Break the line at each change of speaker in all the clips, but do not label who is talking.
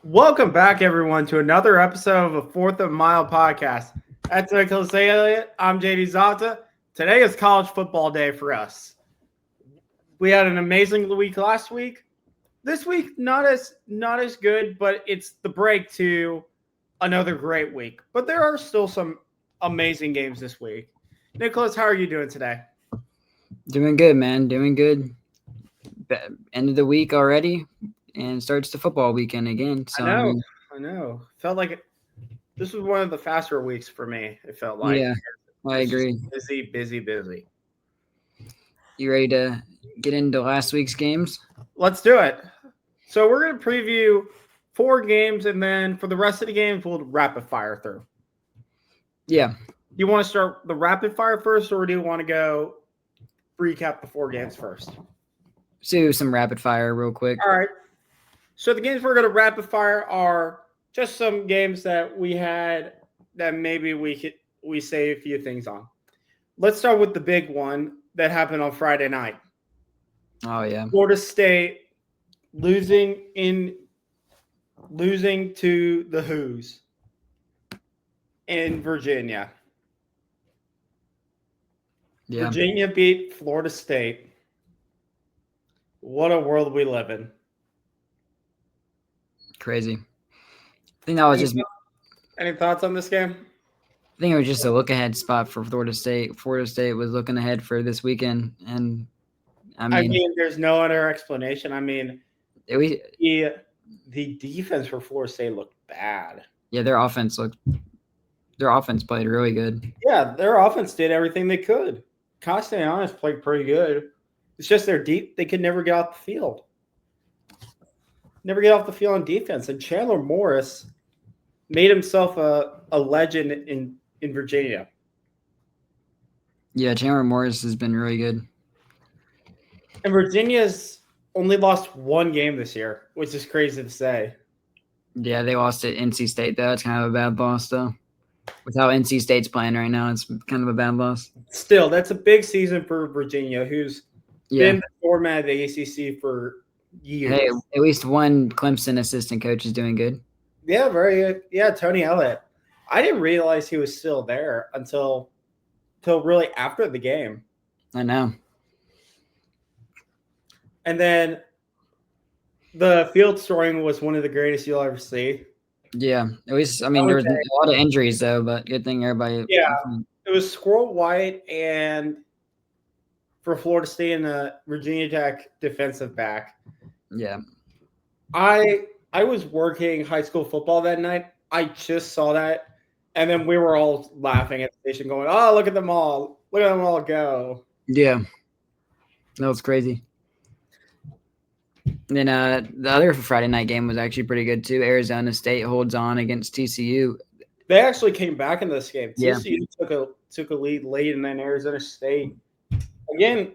Welcome back, everyone, to another episode of a Fourth of Mile podcast. That's Nicholas Elliott. I'm JD Zata. Today is college football day for us. We had an amazing week last week. This week, not as good, but it's the break to another great week. But there are still some amazing games this week. Nicholas, how are you doing today?
Doing good, man. Doing good. End of the week already, and starts the football weekend again. So
I know. Felt like this was one of the faster weeks for me. It felt like.
Yeah, I agree.
Busy.
You ready to get into last week's games?
Let's do it. So we're going to preview 4 games, and then for the rest of the games, we'll rapid fire through.
Yeah.
Do you want to start the rapid fire first, or do you want to go recap the 4 games first?
Let's do some rapid fire real quick.
All right. So the games we're going to rapid fire are just some games that we had that maybe we say a few things on. Let's start with the big one that happened on Friday night.
Oh yeah.
Florida State losing to the Hoos in Virginia.
Yeah.
Virginia beat Florida State. What a world we live in.
Crazy. I think that was
Any thoughts on this game?
I think it was just a look-ahead spot for Florida State. Florida State was looking ahead for this weekend, and I mean
there's no other explanation. I mean,
the
defense for Florida State looked bad.
Yeah, their offense played really good.
Yeah, their offense did everything they could. Castellanos played pretty good. It's just they could never get off the field. Never get off the field on defense. And Chandler Morris made himself a legend in Virginia.
Yeah, Chandler Morris has been really good.
And Virginia's only lost 1 game this year, which is crazy to say.
Yeah, they lost to NC State, though. It's kind of a bad loss, though. With how NC State's playing right now, it's kind of a bad loss.
Still, that's a big season for Virginia, who's been the format of the ACC for years.
Hey, at least one Clemson assistant coach is doing good.
Yeah, very good. Yeah, Tony Elliott. I didn't realize he was still there until really after the game.
I know.
And then the field storing was one of the greatest you'll ever see.
Yeah, at least there was a lot of injuries though, but good thing everybody.
Yeah, it was Squirrel White and for Florida State and a Virginia Tech defensive back.
Yeah,
I was working high school football that night. I just saw that, and then we were all laughing at the station, going, "Oh, look at them all! Look at them all go!"
Yeah, that was crazy. And then the other Friday night game was actually pretty good too. Arizona State holds on against TCU.
They actually came back in this game.
Yeah.
TCU took a lead late, and then Arizona State again.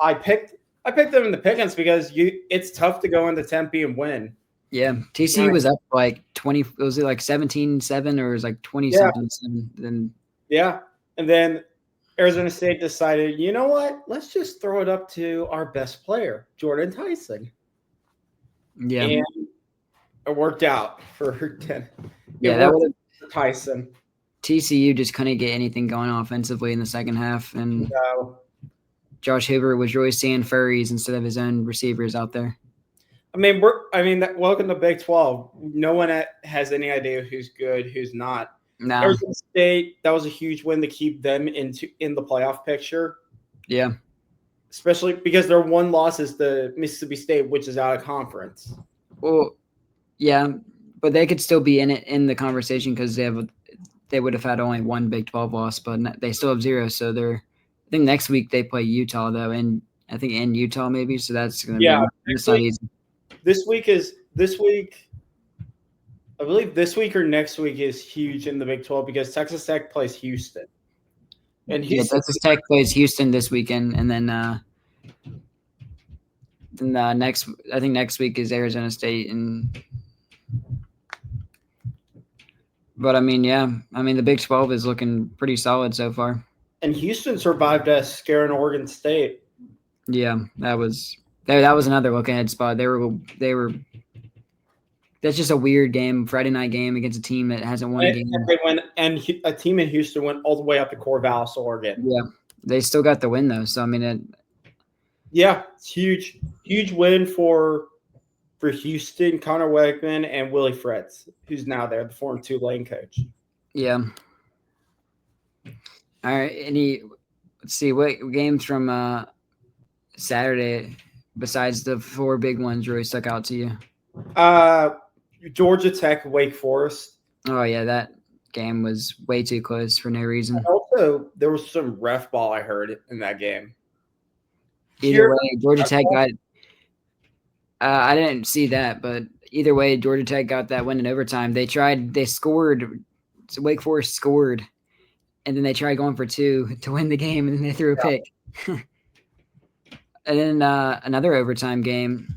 I picked them in the pick'ems because it's tough to go into Tempe and win.
Yeah, TCU was up like 20. Was it like 17-7 or it was like 20-7? Then
and then Arizona State decided, you know what? Let's just throw it up to our best player, Jordan Tyson.
Yeah,
and it worked out for 10.
Yeah, that was
Tyson.
TCU just couldn't get anything going offensively in the second half, and Josh Hoover was really seeing furries instead of his own receivers out there.
Welcome to Big 12. No one has any idea who's good, who's not.
No.
Arizona State, that was a huge win to keep them in the playoff picture.
Yeah.
Especially because their one loss is the Mississippi State, which is out of conference.
Well, yeah, but they could still be in the conversation because they would have had only one Big 12 loss, but they still have 0. So I think next week they play Utah though, and I think in Utah maybe. So that's going to be not easy.
This week, I believe this week or next week is huge in the Big 12 because Texas Tech plays Houston. And
Texas Tech plays Houston this weekend, and then next week is Arizona State, but the Big 12 is looking pretty solid so far.
And Houston survived us scaring Oregon State.
Yeah, that was another look ahead spot. They were That's just a weird game, Friday night game against a team that hasn't won a game.
And they went, and a team in Houston went all the way up to Corvallis, Oregon.
Yeah, they still got the win though. So I mean,
yeah, it's huge win for Houston. Connor Wegman and Willie Fritz, who's now there, the former Tulane coach.
Yeah. All right. Let's see what games from Saturday besides the 4 big ones really stuck out to you.
Georgia Tech, Wake Forest.
Oh yeah, that game was way too close for no reason.
And also, there was some ref ball I heard in that game.
Either way, Georgia Tech got. I didn't see that, but either way, Georgia Tech got that win in overtime. They scored. So Wake Forest scored, and then they tried going for 2 to win the game, and then they threw a pick. And then another overtime game.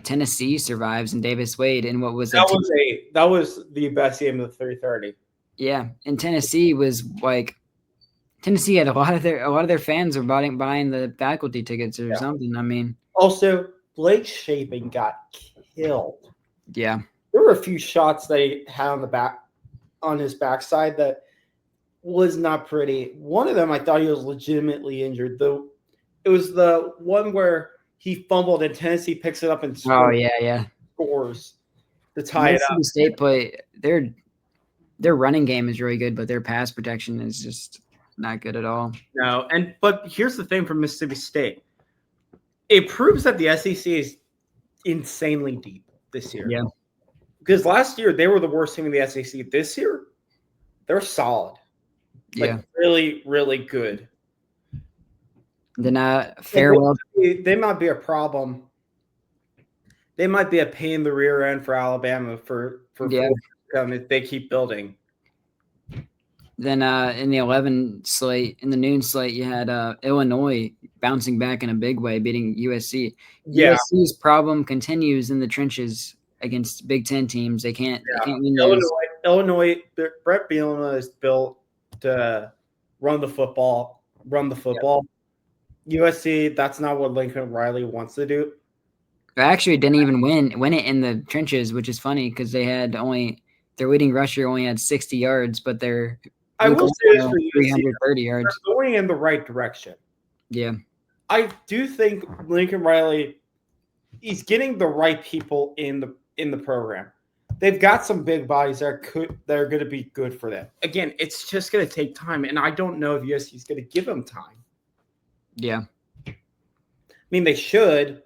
Tennessee survives and Davis Wade in what was
that was the best game of the 3:30.
Yeah, and Tennessee was like Tennessee had a lot of their fans were buying the faculty tickets or something. I mean,
also Blake Shapen got killed.
Yeah,
there were a few shots they had on his backside that was not pretty. One of them, I thought he was legitimately injured. Though it was the one where he fumbled and Tennessee picks it up and scores to tie it up.
State play their running game is really good, but their pass protection is just not good at all.
No, but here's the thing from Mississippi State. It proves that the SEC is insanely deep this year.
Yeah.
Because last year they were the worst team in the SEC. This year, they're solid. Really, really good.
Then farewell.
They might be a problem. They might be a pain in the rear end for Alabama for if they keep building.
Then in the 11 slate, in the noon slate, you had Illinois bouncing back in a big way, beating USC.
Yeah.
USC's problem continues in the trenches against Big Ten teams. They can't win those.
Illinois, Brett Bielema is built to run the football. Yep. USC, that's not what Lincoln Riley wants to do.
They actually didn't even win it in the trenches, which is funny because they had their leading rusher only had 60 yards, but
I will say this for
330 yards.
They're going in the right direction.
Yeah.
I do think Lincoln Riley, he's getting the right people in the program. They've got some big bodies that are going to be good for them. Again, it's just going to take time, and I don't know if USC is going to give them time.
Yeah.
I mean, they should,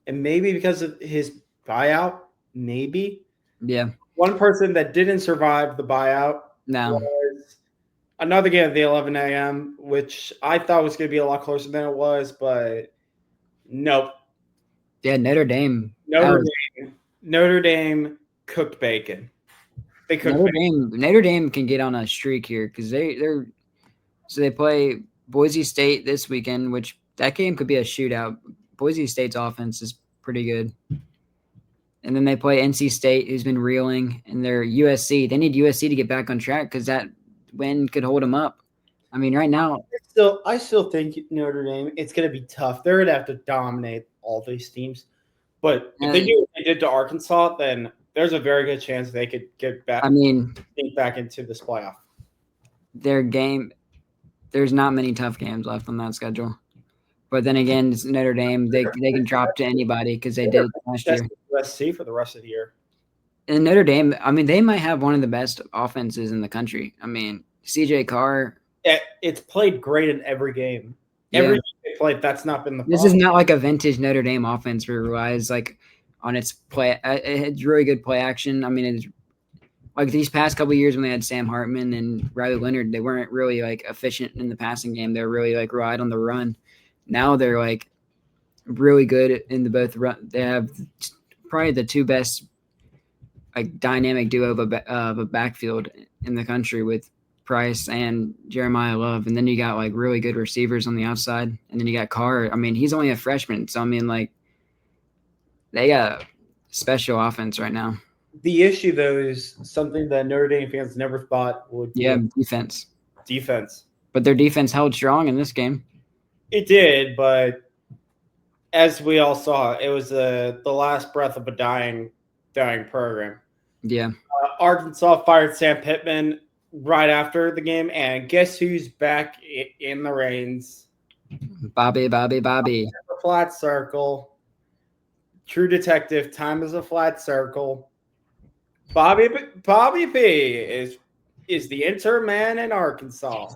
and maybe because of his buyout, maybe.
Yeah.
One person that didn't survive the buyout was another game at the 11 a.m., which I thought was going to be a lot closer than it was, but nope.
Yeah, Notre Dame.
Notre Dame cooked bacon. They cooked bacon.
Notre Dame can get on a streak here because they play Boise State this weekend, which that game could be a shootout. Boise State's offense is pretty good. And then they play NC State, who's been reeling, and they're USC. They need USC to get back on track because that win could hold them up. I mean, right now.
I still think Notre Dame, it's going to be tough. They're going to have to dominate all these teams. But if they do what they did to Arkansas, then there's a very good chance they could get back. Back into this playoff.
Their game, there's not many tough games left on that schedule. But then again, it's Notre Dame. They can drop to anybody because they did last year.
USC for the rest of the year.
And Notre Dame, I mean, they might have one of the best offenses in the country. I mean, CJ Carr.
It's played great in every game. Every game they played, that's not been the problem.
This is not like a vintage Notre Dame offense where it relies like on its play. It had really good play action. I mean, it's like these past couple of years when they had Sam Hartman and Riley Leonard, they weren't really like efficient in the passing game. They were really like relied on the run. Now they're like really good in the both run. They have probably the two best like dynamic duo of a backfield in the country with Price and Jeremiah Love. And then you got like really good receivers on the outside. And then you got Carr. I mean, he's only a freshman. So, I mean, like they got a special offense right now.
The issue, though, is something that Notre Dame fans never thought would be.
Yeah, defense.
But
their defense held strong in this game.
It did, but as we all saw, it was the last breath of a dying dying program.
Yeah.
Arkansas fired Sam Pittman right after the game, and guess who's back in the reins?
Bobby.
The flat circle. True detective. Time is a flat circle. Bobby P is the interim man in Arkansas,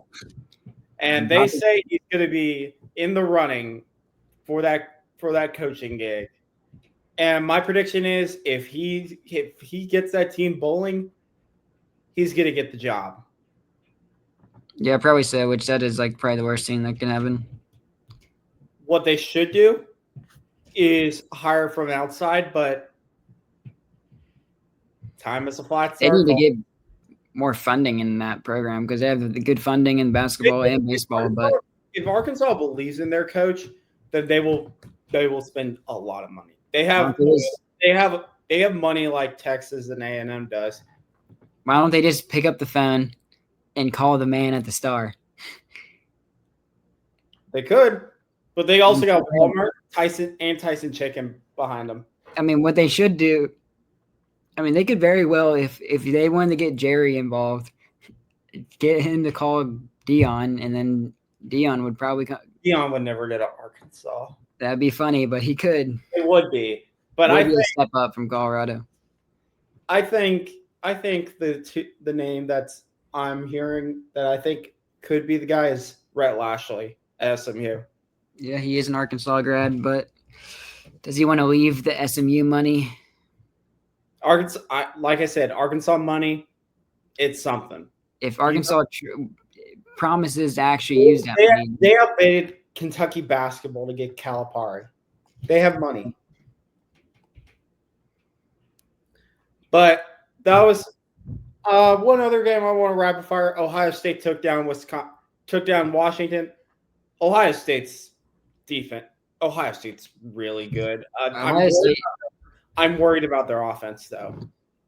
and they say he's going to be in the running for that coaching gig. And my prediction is if he gets that team bowling, he's going to get the job.
Yeah, probably so. Which that is like probably the worst thing that can happen.
What they should do is hire from outside, but time is a flat
They need to
circle.
get more funding in that program because they have the good funding in basketball and baseball. But
if Arkansas believes in their coach, then they will spend a lot of money. They have money like Texas and A&M does.
Why don't they just pick up the phone and call the man at the Star?
They could, but they also got Walmart, Tyson Chicken behind them.
I mean, what they should do, I mean, they could very well, if they wanted to get Jerry involved, get him to call Dion, and then Dion would probably come.
Dion would never get to Arkansas.
That'd be funny, but he could.
It would be, but
I think a step up from Colorado.
I think the name that's I'm hearing that I think could be the guy is Rhett Lashley at SMU.
Yeah, he is an Arkansas grad, but does he want to leave the SMU money?
Arkansas, like I said, Arkansas money, it's something.
If Arkansas promises to actually use that money.
They outbid Kentucky basketball to get Calipari. They have money. But that was one other game I want to rapid fire. Ohio State took down Washington. Ohio State's defense. Ohio State's really good. I'm worried about their offense, though.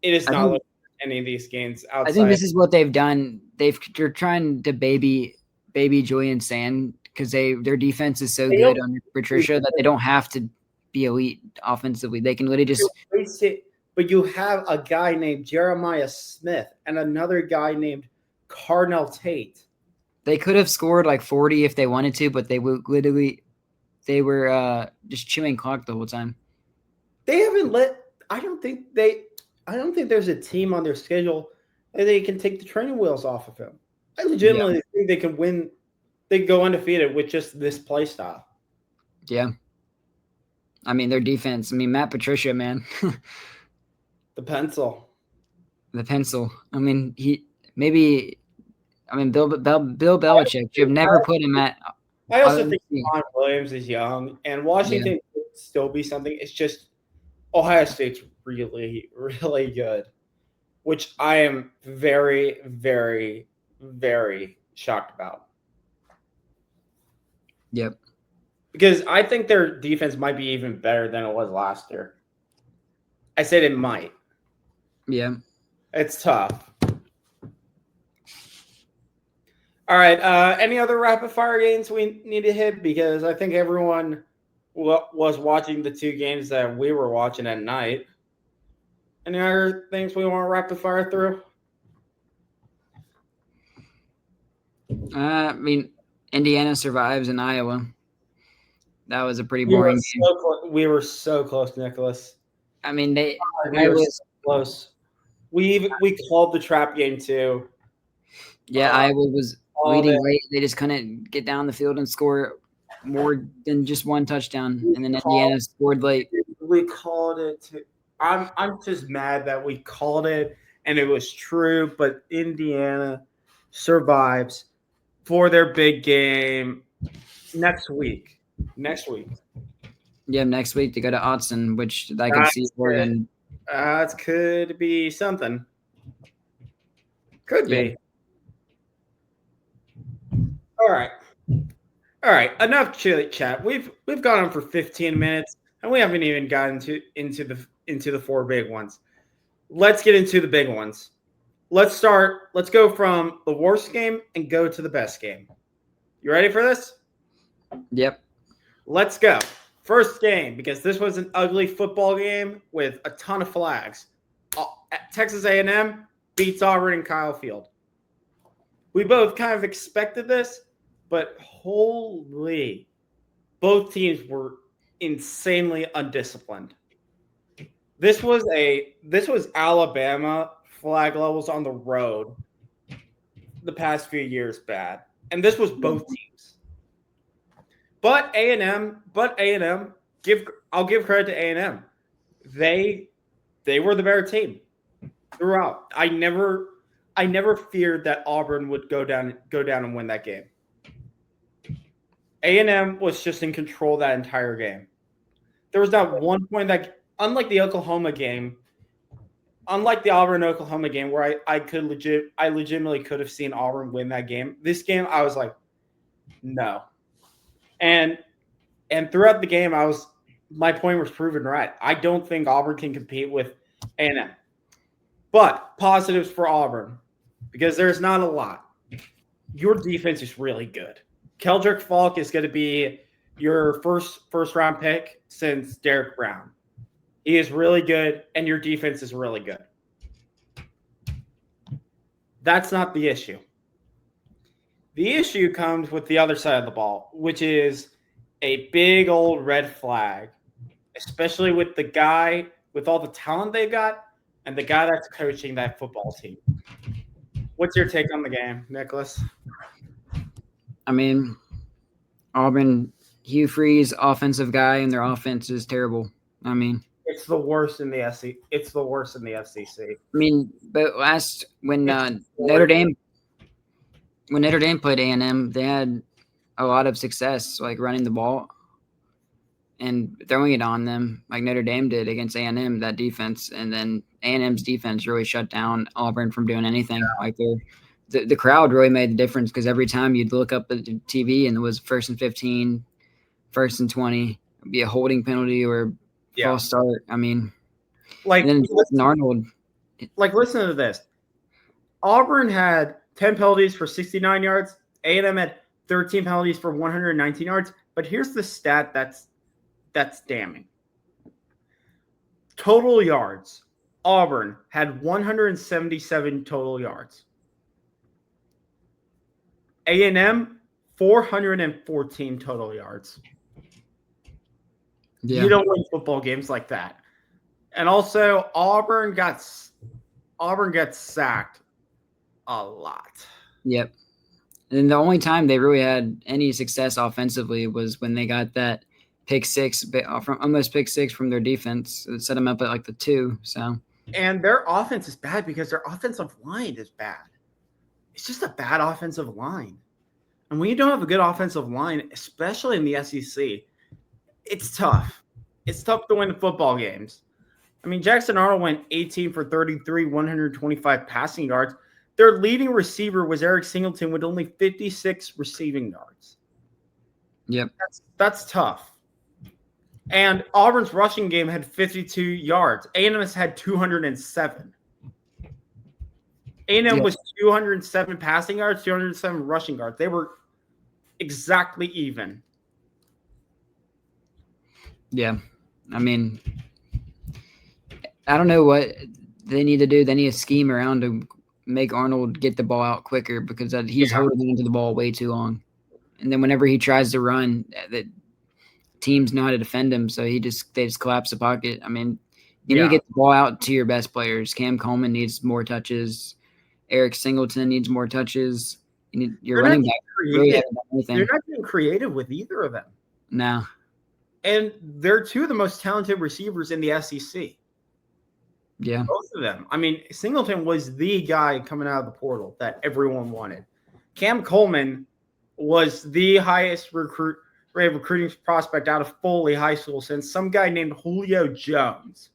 It is not like any of these games outside.
I think this is what they've done. They're trying to baby Julian Sand because their defense is so good under Patricia that they don't have to be elite offensively. They can literally just.
But you have a guy named Jeremiah Smith and another guy named Carnell Tate.
They could have scored like 40 if they wanted to, but they were just chewing clock the whole time. They haven't
I don't think there's a team on their schedule that they can take the training wheels off of him. I legitimately think they can win. They can go undefeated with just this play style.
Yeah. I mean, their defense. I mean, Matt Patricia, man.
The pencil.
I mean, Bill Belichick. You've never put him at.
I also think Ron Williams is young, and Washington could still be something. It's just Ohio State's really, really good, which I am very, very, very shocked about.
Yep.
Because I think their defense might be even better than it was last year. I said it might.
Yeah.
It's tough. All right. Any other rapid fire games we need to hit? Because I think everyone was watching the two games that we were watching at night. Any other things we want to rapid fire through?
I mean, Indiana survives in Iowa. That was a pretty boring game.
We were so close, Nicholas.
I mean,
we were so close. We called the trap game too.
Yeah, Iowa was leading late. They just couldn't get down the field and score more than just one touchdown, and then Indiana scored late.
We called it. I'm just mad that we called it and it was true, but Indiana survives for their big game next week.
Yeah, next week to go to Autzen, which I can see Oregon.
That could be something. Could be. All right. Enough chili chat. We've gone on for 15 minutes, and we haven't even gotten into the four big ones. Let's get into the big ones. Let's go from the worst game and go to the best game. You ready for this?
Yep.
Let's go. First game, because this was an ugly football game with a ton of flags. Texas A&M beats Auburn in Kyle Field. We both kind of expected this, but holy, both teams were insanely undisciplined. This was Alabama flag levels on the road the past few years bad. And this was both teams. But A&M, I'll give credit to A&M. They were the better team throughout. I never feared that Auburn would go down and win that game. A&M was just in control that entire game. There was not one point that, unlike the Auburn-Oklahoma game, where I legitimately could have seen Auburn win that game. This game, I was like, no. And throughout the game, my point was proven right. I don't think Auburn can compete with A&M. But positives for Auburn, because there's not a lot. Your defense is really good. Keldrick Falk is going to be your first round pick since Derek Brown. He is really good, and your defense is really good. That's not the issue. The issue comes with the other side of the ball, which is a big old red flag, especially with the guy with all the talent they got and the guy that's coaching that football team. What's your take on the game, Nicholas?
I mean, Auburn, Hugh Freeze, offensive guy, and their offense is terrible. I mean,
it's the worst in the SEC. It's the worst in the FCC.
I mean, but when Notre Dame played A&M, they had a lot of success, like running the ball and throwing it on them, like Notre Dame did against A&M, that defense. And then A&M's defense really shut down Auburn from doing anything. Yeah. Like the crowd really made the difference, because every time you'd look up at the TV and it was 1st and 15, 1st and 20, it'd be a holding penalty or false start. I mean,
like,
and then Arnold.
Like, listen to this. Auburn had 10 penalties for 69 yards. A&M had 13 penalties for 119 yards. But here's the stat that's damning. Total yards. Auburn had 177 total yards. A&M, 414 total yards. Yeah. You don't win football games like that. And also, Auburn gets sacked a lot.
Yep. And the only time they really had any success offensively was when they got that almost pick six from their defense. It set them up at like the 2. So.
And their offense is bad because their offensive line is bad. It's just a bad offensive line. And when you don't have a good offensive line, especially in the SEC, it's tough. It's tough to win football games. I mean, Jackson Arnold went 18 for 33, 125 passing yards. Their leading receiver was Eric Singleton with only 56 receiving yards.
Yep.
That's tough. And Auburn's rushing game had 52 yards. A&M had 207. A&M was 207 passing yards, 207 rushing yards. They were exactly even.
Yeah. I mean, I don't know what they need to do. They need to scheme around to make Arnold get the ball out quicker, because he's holding onto the ball way too long. And then whenever he tries to run, the teams know how to defend him, so they just collapse the pocket. I mean, you need to get the ball out to your best players. Cam Coleman needs more touches. Eric Singleton needs more touches. Your running back really hasn't done anything.
They're not being creative with either of them.
No.
And they're two of the most talented receivers in the SEC.
Yeah.
Both of them. I mean, Singleton was the guy coming out of the portal that everyone wanted. Cam Coleman was the highest recruiting prospect out of Foley High School since some guy named Julio Jones.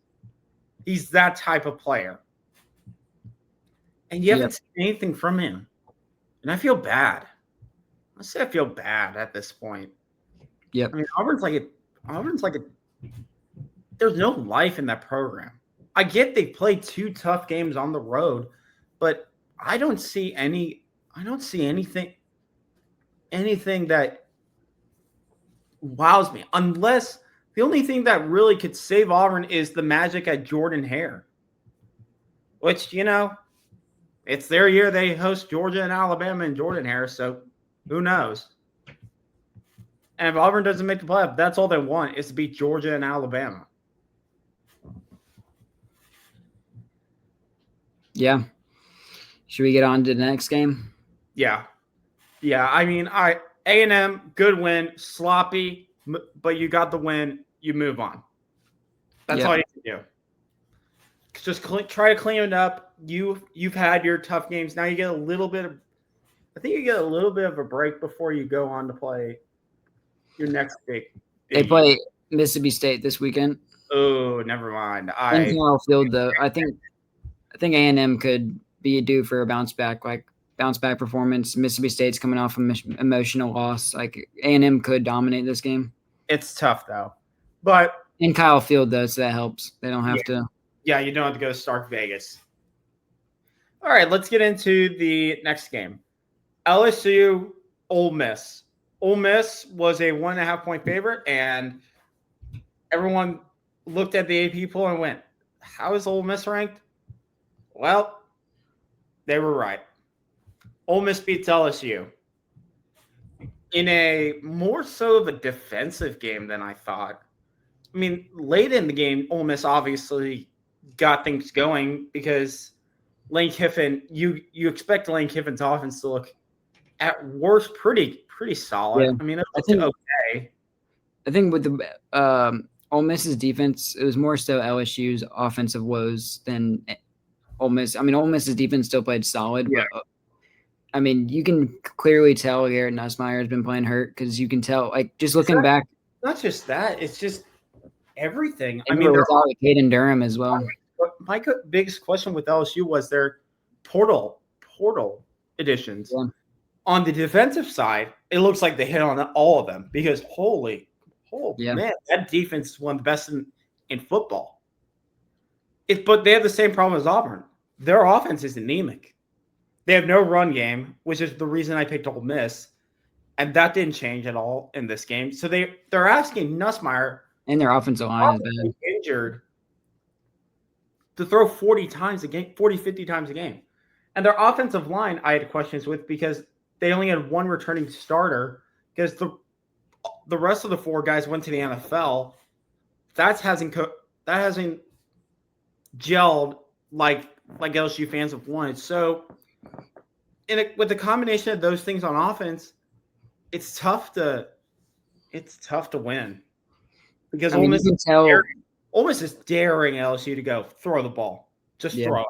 He's that type of player. And you haven't seen anything from him. And I feel bad. I feel bad at this point.
Yep.
I mean, Auburn's like a there's no life in that program. I get they played 2 tough games on the road, but I don't see anything that wows me, unless The only thing that really could save Auburn is the magic at Jordan Hare, which, it's their year. They host Georgia and Alabama and Jordan Hare, so who knows? And if Auburn doesn't make the playoff, that's all they want is to beat Georgia and Alabama.
Yeah. Should we get on to the next game?
Yeah. I mean, A&M, good win, sloppy, but you got the win. You move on. That's all you can do. Just try to clean it up. You've had your tough games. Now you get a little bit of. I think you get a little bit of a break before you go on to play your next big.
They play Mississippi State this weekend.
Oh, never mind.
In Kyle Field, though, I think A&M could be due for a bounce back performance. Mississippi State's coming off an emotional loss. Like A&M could dominate this game.
It's tough though, but
in Kyle Field though, so that helps. They don't have to.
Yeah, you don't have to go to Stark Vegas. All right, let's get into the next game. LSU, Ole Miss. Ole Miss was a 1.5 point favorite, and everyone looked at the AP poll and went, "How is Ole Miss ranked?" Well, they were right. Ole Miss beats LSU in a more so of a defensive game than I thought. I mean, late in the game, Ole Miss obviously got things going because Lane Kiffin, you expect Lane Kiffin's offense to look at worst pretty solid. Yeah. I mean, it's okay.
I think with the Ole Miss's defense, it was more so LSU's offensive woes than Ole Miss. I mean, Ole Miss's defense still played solid, but I mean, you can clearly tell Garrett Nussmeier has been playing hurt because you can tell, like, just looking back.
Not just that, it's just everything.
I mean, without Caden Durham as well.
My biggest question with LSU was their portal additions. Yeah. On the defensive side, it looks like they hit on all of them because man, that defense is one of the best in football. But they have the same problem as Auburn. Their offense is anemic. They have no run game, which is the reason I picked Ole Miss, and that didn't change at all in this game. So they're asking Nussmeier,
and their offensive line is
injured, to throw 40 times a game, 40, 50 times a game. And their offensive line, I had questions with because they only had one returning starter because the rest of the four guys went to the NFL. That hasn't gelled like LSU fans have wanted. So with the combination of those things on offense, it's tough to win because Ole Miss is daring LSU to go throw the ball. Just throw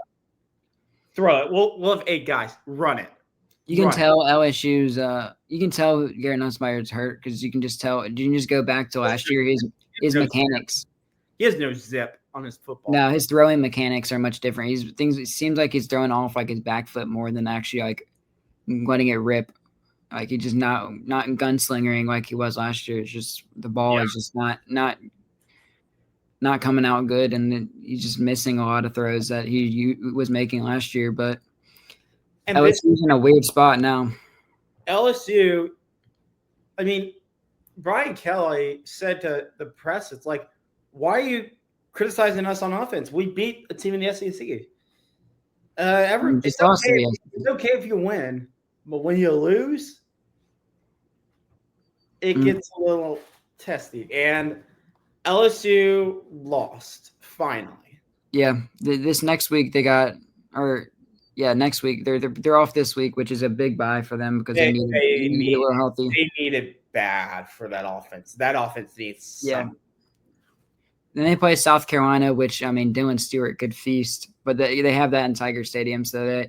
it. We'll have 8 guys. Run it.
You can tell LSU's. You can tell Garrett Nussmeier's hurt because you can just tell. You can just go back to last year. His mechanics.
He has no zip on his football.
No, his throwing mechanics are much different. It seems like he's throwing off like his back foot more than actually like letting it rip. Like he's just not gunslingering like he was last year. It's just the ball is just not coming out good, and he's just missing a lot of throws that he was making last year. But LSU's in a weird spot now.
LSU, I mean, Brian Kelly said to the press, it's like, why are you criticizing us on offense? We beat a team in the SEC. It's okay if you win, but when you lose, it gets a little testy. And LSU lost finally.
Yeah, this next week next week they're off this week, which is a big buy for them because they need a little healthy.
They need it bad for that offense. That offense needs some.
Then they play South Carolina, which, I mean, Dylan Stewart could feast, but they have that in Tiger Stadium, so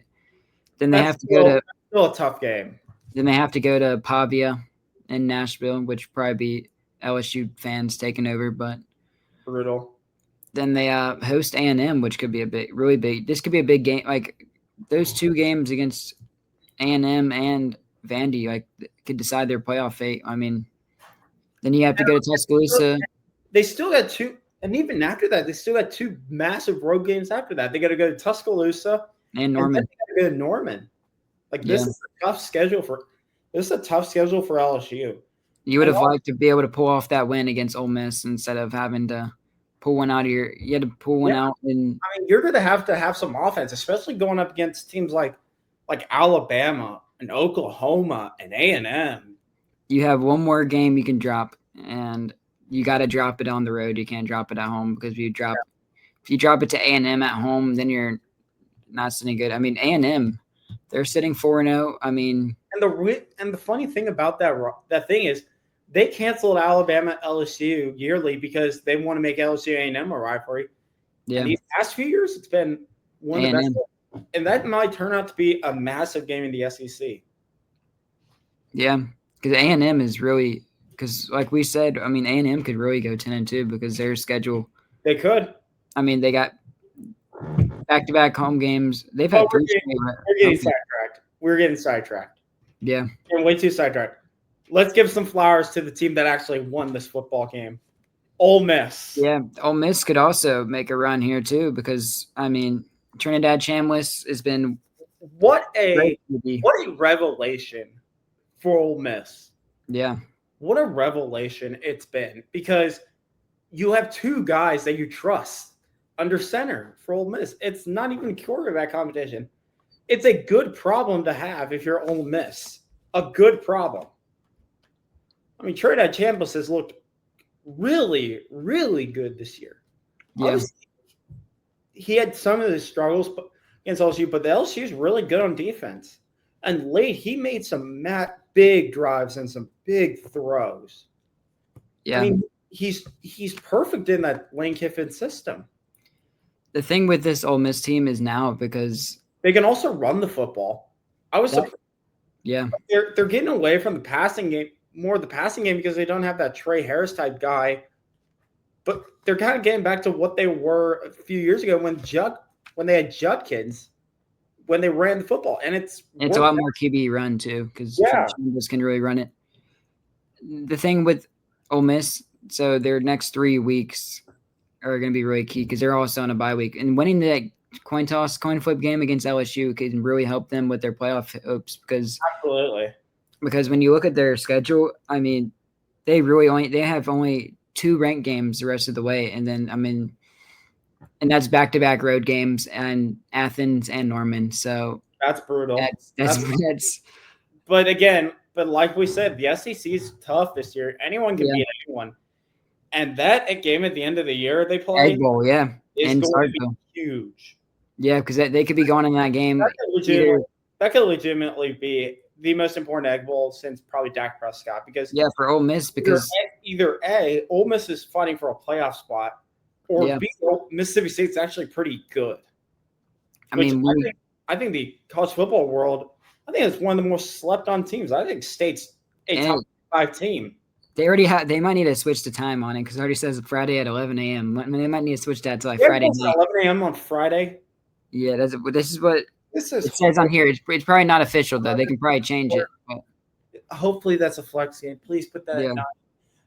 that's still
a tough game.
Then they have to go to Pavia in Nashville, which probably be LSU fans taking over, but
brutal.
Then they host A&M, which could be really big. This could be a big game. Like those 2 games against A&M and Vandy, like could decide their playoff fate. I mean, then you have to go to Tuscaloosa.
They still got 2. And even after that, they still got 2 massive road games after that. They got to go to Tuscaloosa
and Norman.
And they got to go to Norman. Like this is a tough schedule for LSU.
You would have liked to be able to pull off that win against Ole Miss instead of having to pull one out of your. You had to pull one out, and
I mean, you're going to have some offense, especially going up against teams like Alabama and Oklahoma and A&M.
you have one more game you can drop, and you got to drop it on the road. You can't drop it at home because if you drop it to A&M at home, then you're not sitting good. I mean, A&M, they're sitting 4-0. I mean,
and the funny thing about that thing is they canceled Alabama LSU yearly because they want to make LSU A&M a rivalry.
yeah.
And these past few years, it's been one of the best, and that might turn out to be a massive game in the SEC.
Yeah, because A&M is really like we said. I mean, A&M could really go 10-2 because their schedule.
They could.
I mean, they got back-to-back home games. They've had three.
We're getting sidetracked. We're getting sidetracked.
Yeah.
We're way too sidetracked. Let's give some flowers to the team that actually won this football game. Ole Miss.
Yeah, Ole Miss could also make a run here too because, I mean, Trinidad Chambliss has been
what a revelation for Ole Miss.
Yeah.
What a revelation it's been because you have two guys that you trust under center for Ole Miss. It's not even a quarterback competition. It's a good problem to have if you're Ole Miss. A good problem. I mean, Trinidad Chambliss has looked really, really good this year.
Yeah.
Obviously, he had some of his struggles against LSU, but the LSU is really good on defense. And late, he made some big drives and some big throws.
Yeah.
I mean, he's perfect in that Lane Kiffin system.
The thing with this Ole Miss team is now because
they can also run the football. I was surprised.
Yeah.
They're getting away from the passing game, more of the passing game because they don't have that Trey Harris type guy. But they're kind of getting back to what they were a few years ago when they had Judkins, when they ran the football. And it's
a lot more QB run too because Chambliss can really run it. The thing with Ole Miss, so their next 3 weeks are going to be really key because they're also on a bye week. And winning the coin flip game against LSU can really help them with their playoff hopes because when you look at their schedule, I mean, they have only 2 ranked games the rest of the way, and then and that's back-to-back road games and Athens and Norman. So
that's brutal.
That's
but like we said, the SEC is tough this year. Anyone can beat anyone, and that game at the end of the year they play
Egg Bowl, is
going to be huge.
Yeah, because they could be going in that game.
That could legitimately be the most important Egg Bowl since probably Dak Prescott. Because
for Ole Miss, because
either A, Ole Miss is fighting for a playoff spot, or B, Mississippi State's actually pretty good. I think the college football world, I think it's one of the most slept on teams. I think State's a top 5 team.
They might need to switch the time on it because it already says Friday at 11 a.m. I mean, they might need to switch that to Friday night.
11 a.m. on Friday.
Yeah, this is what it says on here. It's probably not official though. They can probably change it. But.
Hopefully that's a flex game. Please put that in.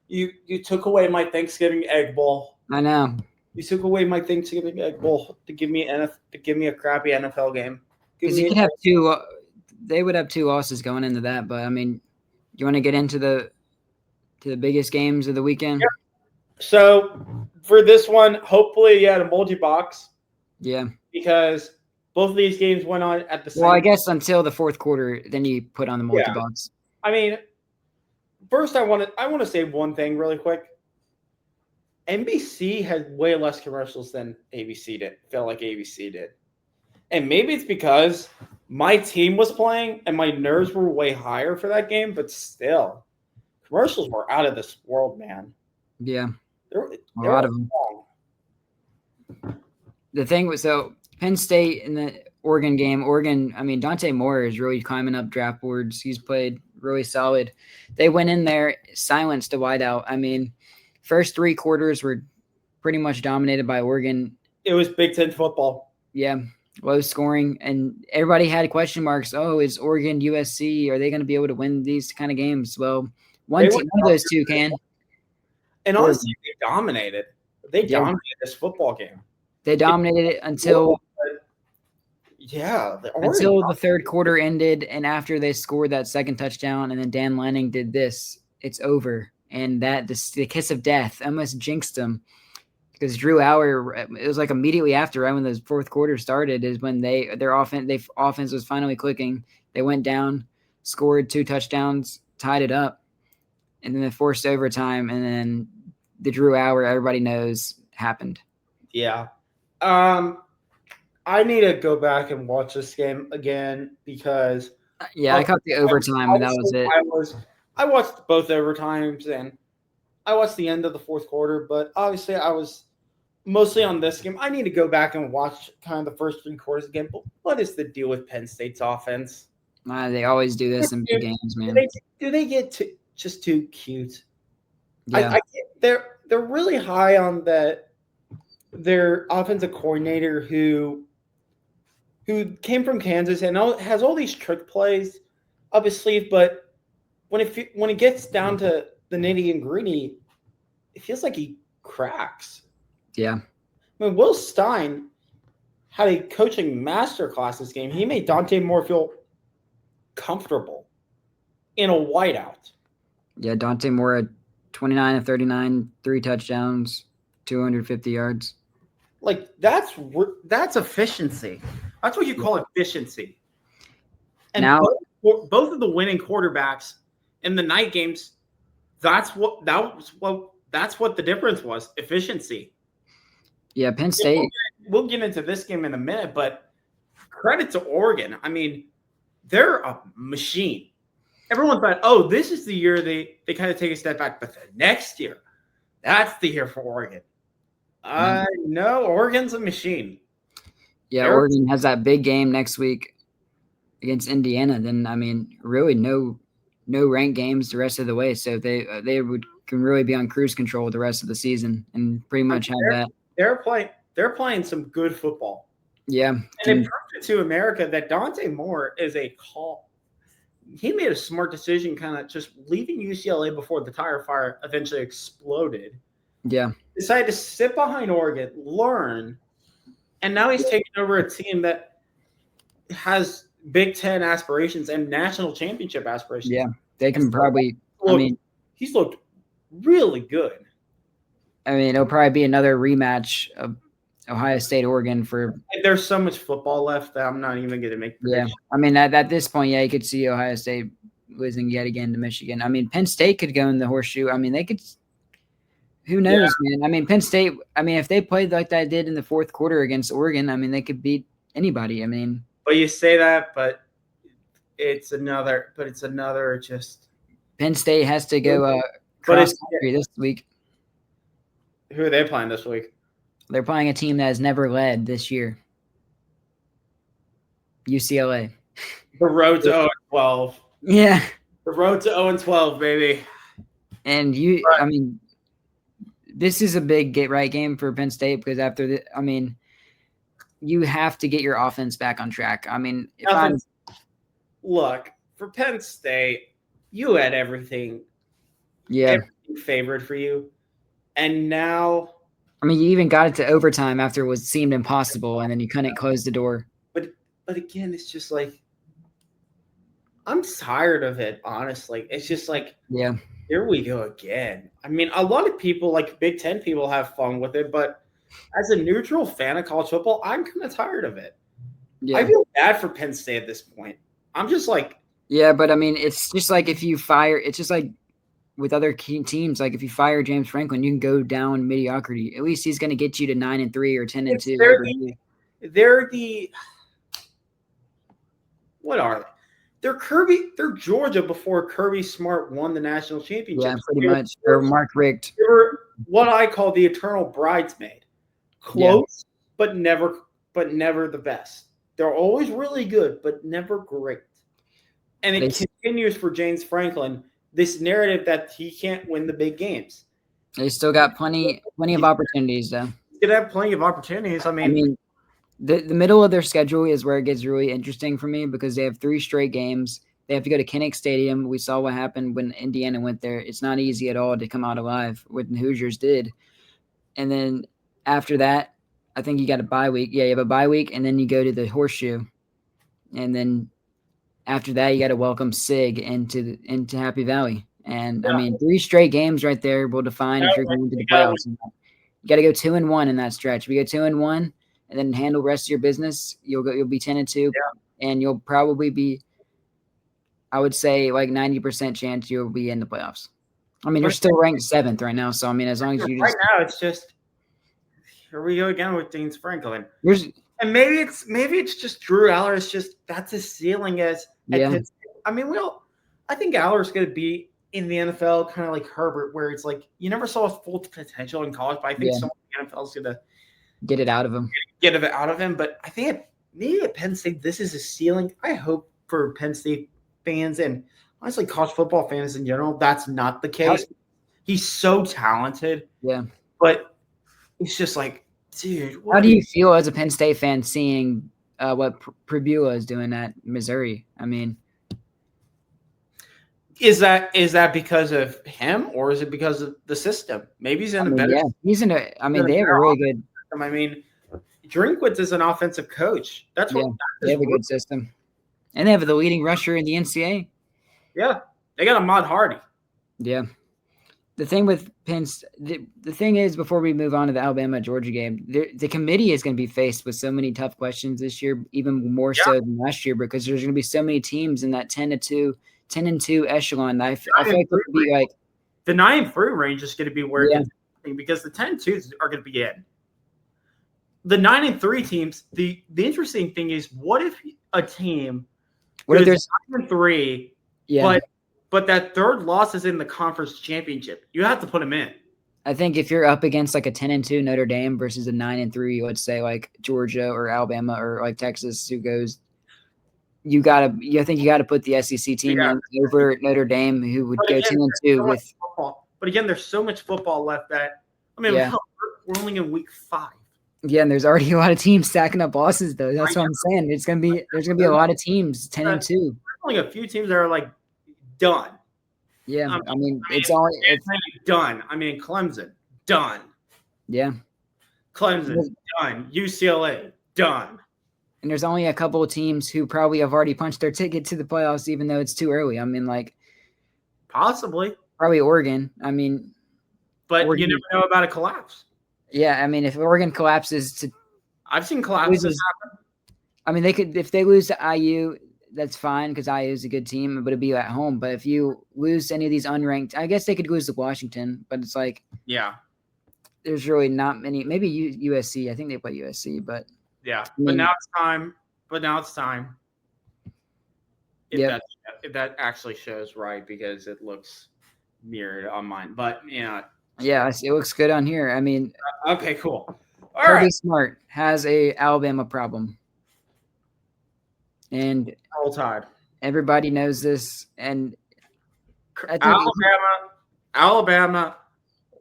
You took away my Thanksgiving Egg Bowl.
I know.
You took away my Thanksgiving Egg Bowl to give me a crappy NFL game.
Because you could have 2. They would have 2 losses going into that, but I mean, you want to get into the biggest games of the weekend?
Yeah. So for this one, hopefully you had a multi-box.
Yeah.
Because both of these games went on at the same time.
Well, I guess until the fourth quarter, then you put on the multi-box.
I mean, first I want to say one thing really quick. NBC had way less commercials than ABC did. Felt like ABC did. And maybe it's because my team was playing and my nerves were way higher for that game, but still, commercials were out of this world, man.
Yeah.
There
a lot of them. The thing was, Penn State in the Oregon game, I mean, Dante Moore is really climbing up draft boards. He's played really solid. They went in there, silenced a wideout. I mean, first 3 quarters were pretty much dominated by Oregon.
It was Big Ten football.
Yeah, low scoring. And everybody had question marks. Oh, is Oregon, USC, are they going to be able to win these kind of games? Well, one of those 2 can.
And honestly, they dominated. They dominated this football game.
They dominated it until
until
the third quarter ended, and after they scored that second touchdown, and then Dan Lanning did this. it's over, and that the kiss of death almost jinxed them because Drew Hour. It was like immediately after, right when the fourth quarter started, is when their offense was finally clicking. They went down, scored 2 touchdowns, tied it up, and then they forced overtime, and then the Drew Hour everybody knows happened.
Yeah. I need to go back and watch this game again because
I caught the overtime, and that was it.
I watched both overtimes and I watched the end of the fourth quarter, but obviously I was mostly on this game. I need to go back and watch kind of the first 3 quarters again. But what is the deal with Penn State's offense?
They always do this in big games, man.
Do they get just too cute?
Yeah.
They're really high on their offensive coordinator who came from Kansas and has all these trick plays up his sleeve, but when it gets down to the nitty and gritty, it feels like he cracks.
Yeah.
I mean, Will Stein had a coaching masterclass this game. He made Dante Moore feel comfortable in a whiteout.
Yeah, Dante Moore had 29 of 39, 3 touchdowns, 250 yards.
Like that's efficiency. That's what you call efficiency. And
now,
both of the winning quarterbacks in the night games, that's what the difference was, efficiency.
Yeah, Penn State.
We'll get into this game in a minute, but credit to Oregon. I mean, they're a machine. Everyone thought, oh, this is the year they kind of take a step back, but the next year, that's the year for Oregon. No, Oregon's a machine.
Yeah, Oregon has that big game next week against Indiana. Then, I mean, really no ranked games the rest of the way. So they can really be on cruise control the rest of the season and pretty much have that.
They're playing some good football.
Yeah.
And it proved it to America that Dante Moore is a call. He made a smart decision kind of just leaving UCLA before the tire fire eventually exploded.
Yeah.
Decided to sit behind Oregon, learn, and now he's taking over a team that has Big Ten aspirations and national championship aspirations.
Yeah, they can probably
he's looked really good.
I mean, it'll probably be another rematch of Ohio State, Oregon for.
There's so much football left that I'm not even going to make.
Yeah, I mean, at this point, you could see Ohio State losing yet again to Michigan. I mean, Penn State could go in the horseshoe. I mean, they could. Who knows, man? I mean, Penn State. I mean, if they played like they did in the fourth quarter against Oregon, I mean, they could beat anybody. I mean,
but you say that, but it's another just.
Penn State has to go cross country this week.
Who are they playing this week?
They're playing a team that has never led this year. UCLA.
The road to 0-12.
Yeah.
The road to 0-12, baby.
And I mean, this is a big get-right game for Penn State because you have to get your offense back on track. I mean,
look, for Penn State, you had everything favored for you. And now,
I mean, you even got it to overtime after it seemed impossible, and then you couldn't close the door.
But again, it's just like I'm tired of it. Honestly, it's just like here we go again. I mean, a lot of people, like Big Ten people, have fun with it, but as a neutral fan of college football, I'm kind of tired of it. Yeah. I feel bad for Penn State at this point. I'm just like,
but I mean, it's just like if you fire, it's just like. With other key teams, like if you fire James Franklin, you can go down mediocrity. At least he's going to get you to 9-3 or 10-2.
They're what are they? They're Georgia before Kirby Smart won the national championship.
Yeah, pretty much. Or Mark Richt.
They were what I call the eternal bridesmaid. Close, but never the best. They're always really good, but never great. And it continues for James Franklin. This narrative that he can't win the big games.
They still got plenty of opportunities, though.
He's gonna have plenty of opportunities. I mean,
the middle of their schedule is where it gets really interesting for me because they have 3 straight games. They have to go to Kinnick Stadium. We saw what happened when Indiana went there. It's not easy at all to come out alive, what the Hoosiers did. And then after that, I think you got a bye week. Yeah, you have a bye week, and then you go to the Horseshoe, and then. After that, you got to welcome Sig into Happy Valley, And
Yeah.
I mean, 3 straight games right there will define if you're going to the playoffs. You got to go 2-1 in that stretch. If you go 2-1 and then handle the rest of your business, you'll be 10-2, and you'll probably be, I would say, like 90% chance you'll be in the playoffs. I mean, you're still ranked 7th right now, so I mean, as long as you
right now, it's just here we go again with Dean Sprinkling. And maybe it's just Drew Aller. It's just that's his ceiling as I mean, I think Aller's going to be in the NFL kind of like Herbert, where it's like you never saw his full potential in college, but I think someone in the NFL is going to
get it out of him.
But I think maybe at Penn State, this is a ceiling. I hope for Penn State fans and honestly college football fans in general, that's not the case. He's so talented.
Yeah.
But it's just like, dude.
How do you feel as a Penn State fan seeing what Prebula is doing at Missouri? I mean,
is that because of him or is it because of the system? Maybe he's in a better.
Yeah, he's in a. I mean, they have a really good
system. I mean, Drinkwitz is an offensive coach. That's what
they have a good system, and they have the leading rusher in the NCAA.
Yeah, they got Ahmad Hardy.
Yeah. The thing with Penn, the thing is, before we move on to the Alabama-Georgia game, the committee is going to be faced with so many tough questions this year, even more so than last year, because there's going to be so many teams in that 10-2 echelon. I feel like it would be like
the 9-3 range is going to be where it gets interesting because the 10-2s are going to be in. The 9-3 teams. The interesting thing is, what if a team,
what if there's
9-3, but that third loss is in the conference championship? You have to put them in.
I think if you're up against like a 10-2 Notre Dame versus a 9-3, let's say like Georgia or Alabama or like Texas, who goes, I think you gotta put the SEC team in over Notre Dame, who would go 10-2 with.
But again, there's so much football left that we're only in week 5.
Yeah, and there's already a lot of teams stacking up losses though. That's what I'm saying. There's gonna be a lot of teams 10-2.
There's only a few teams that are like done.
Yeah,
I mean,
it's
done. I mean, Clemson, done.
Yeah.
Clemson, done. UCLA, done.
And there's only a couple of teams who probably have already punched their ticket to the playoffs, even though it's too early. I mean, like
possibly.
Probably Oregon. I mean,
but Oregon, you never know about a collapse.
Yeah, I mean, if Oregon collapses
I've seen collapses happen.
I mean, they could, if they lose to IU, that's fine because IU is a good team, but it'd be at home. But if you lose any of these unranked, I guess they could lose to Washington, but it's like, there's really not many. Maybe USC. I think they play USC, but
but now it's time. If that actually shows right, because it looks mirrored on mine, but
yeah, it looks good on here. I mean,
okay, cool.
Kirby Smart has a Alabama problem. And
Roll Tide.
Everybody knows this. And
Alabama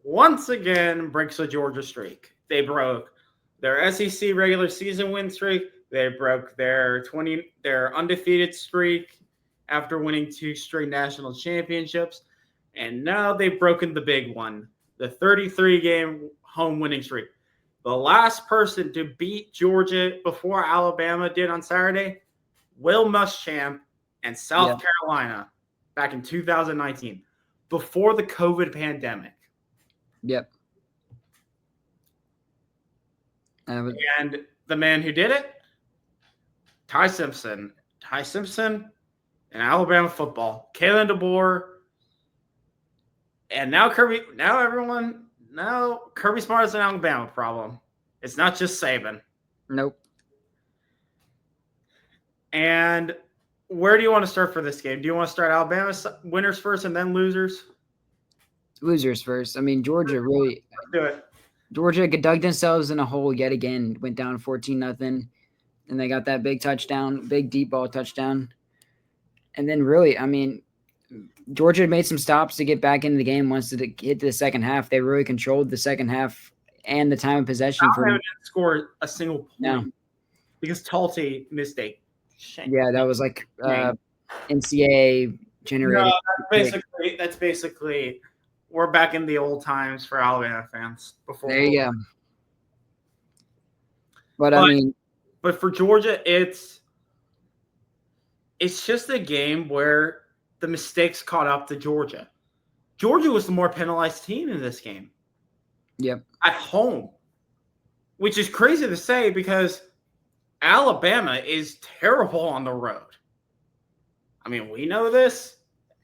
once again breaks a Georgia streak. They broke their SEC regular season win streak. They broke their undefeated streak after winning 2 straight national championships. And now they've broken the big one, the 33-game home winning streak. The last person to beat Georgia before Alabama did on Saturday, Will Muschamp and South Carolina back in 2019, before the COVID pandemic.
Yep.
And the man who did it, Ty Simpson. Ty Simpson in Alabama football. Kalen DeBoer. And now Kirby Smart is an Alabama problem. It's not just Saban.
Nope.
And where do you want to start for this game? Do you want to start Alabama winners first and then losers?
Losers first. I mean, Georgia really –
Let's do it.
Georgia dug themselves in a hole yet again, went down 14-0, and they got that big touchdown, big deep ball touchdown. And then really, I mean, Georgia made some stops to get back into the game once it hit the second half. They really controlled the second half and the time of possession.
Alabama didn't score a single point.
No.
Because Tulsi missed a shank.
Yeah, that was like NCAA generated.
No, that's basically we're back in the old times for Alabama fans.
There you go. But
for Georgia, it's just a game where the mistakes caught up to Georgia. Georgia was the more penalized team in this game.
Yep.
At home, which is crazy to say because Alabama is terrible on the road. I mean, we know this.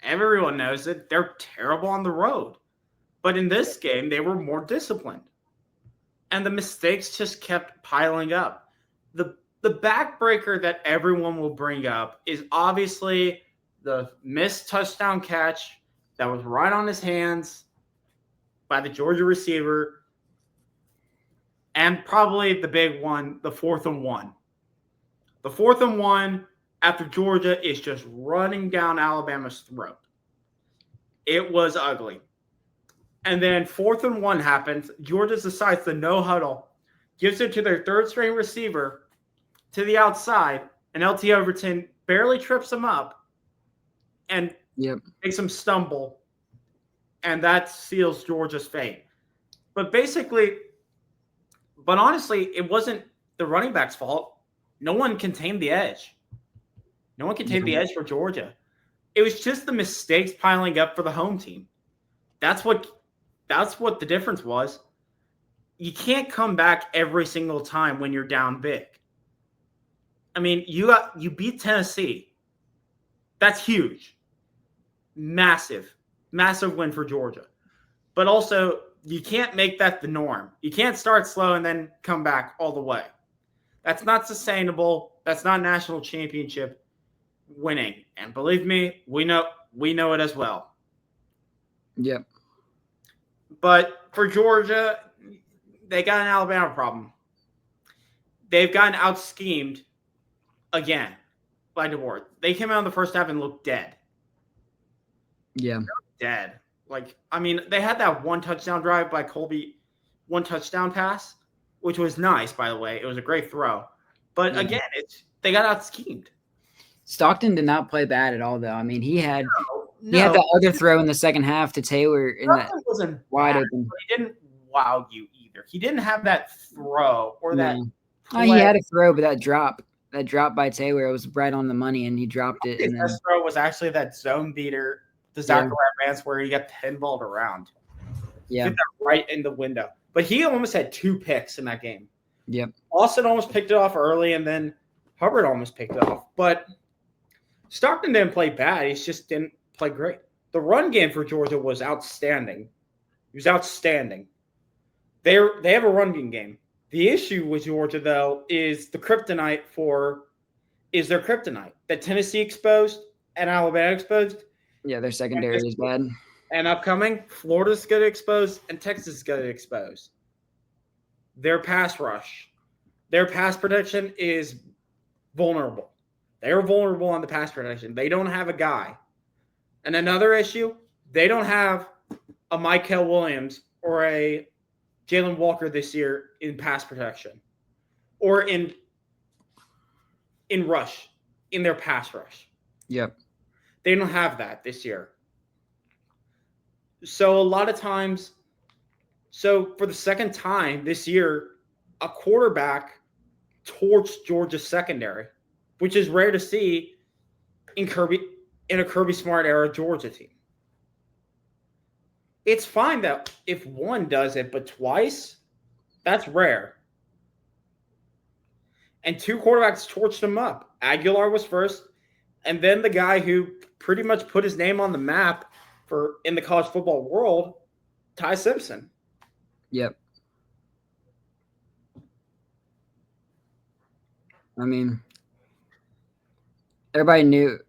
Everyone knows it. They're terrible on the road. But in this game, they were more disciplined. And the mistakes just kept piling up. The backbreaker that everyone will bring up is obviously the missed touchdown catch that was right on his hands by the Georgia receiver. And probably the big one, the 4th and 1. The 4th and 1 after Georgia is just running down Alabama's throat. It was ugly. And then 4th and 1 happens. Georgia decides to no huddle, gives it to their third-string receiver to the outside, and LT Overton barely trips him up and makes him stumble, and that seals Georgia's fate. But honestly, it wasn't the running back's fault. No one contained the edge. No one contained the edge for Georgia. It was just the mistakes piling up for the home team. That's what the difference was. You can't come back every single time when you're down big. I mean, you beat Tennessee. That's huge. Massive win for Georgia. But also, you can't make that the norm. You can't start slow and then come back all the way. That's not sustainable. That's not national championship winning. And believe me, we know it as well.
Yep.
But for Georgia, they got an Alabama problem. They've gotten out-schemed again by DeBoer. They came out in the first half and looked dead.
Yeah.
Dead. They had that one touchdown drive by Colby, one touchdown pass, which was nice, by the way. It was a great throw. But again, they got out-schemed.
Stockton did not play bad at all, though. I mean, he had that other throw in the second half to Taylor in that
wasn't
wide
bad,
open.
But he didn't wow you either. He didn't have that throw or that play.
He had a throw, but that drop by Taylor, it was right on the money, and he dropped it.
His best throw was actually that zone beater to Zachariah Vance where he got pinballed around.
Yeah.
Hit that right in the window. But he almost had 2 picks in that game.
Yep.
Austin almost picked it off early, and then Hubbard almost picked it off. But Stockton didn't play bad. He just didn't play great. The run game for Georgia was outstanding. It was outstanding. They have a run game. The issue with Georgia, though, is their kryptonite that Tennessee exposed and Alabama exposed.
Yeah, their secondary is bad.
And upcoming, Florida's going to expose and Texas is going to expose. Their pass rush. Their pass protection is vulnerable. They're vulnerable on the pass protection. They don't have a guy. And another issue, they don't have a Michael Williams or a Jalen Walker this year in pass protection or in rush, in their pass rush.
Yep.
They don't have that this year. So a lot of times, for the second time this year, a quarterback torched Georgia's secondary, which is rare to see in a Kirby Smart era Georgia team. It's fine that if one does it, but twice, that's rare. And 2 quarterbacks torched him up. Aguilar was first, and then the guy who pretty much put his name on the map in the college football world, Ty Simpson.
Yep. I mean, everybody knew.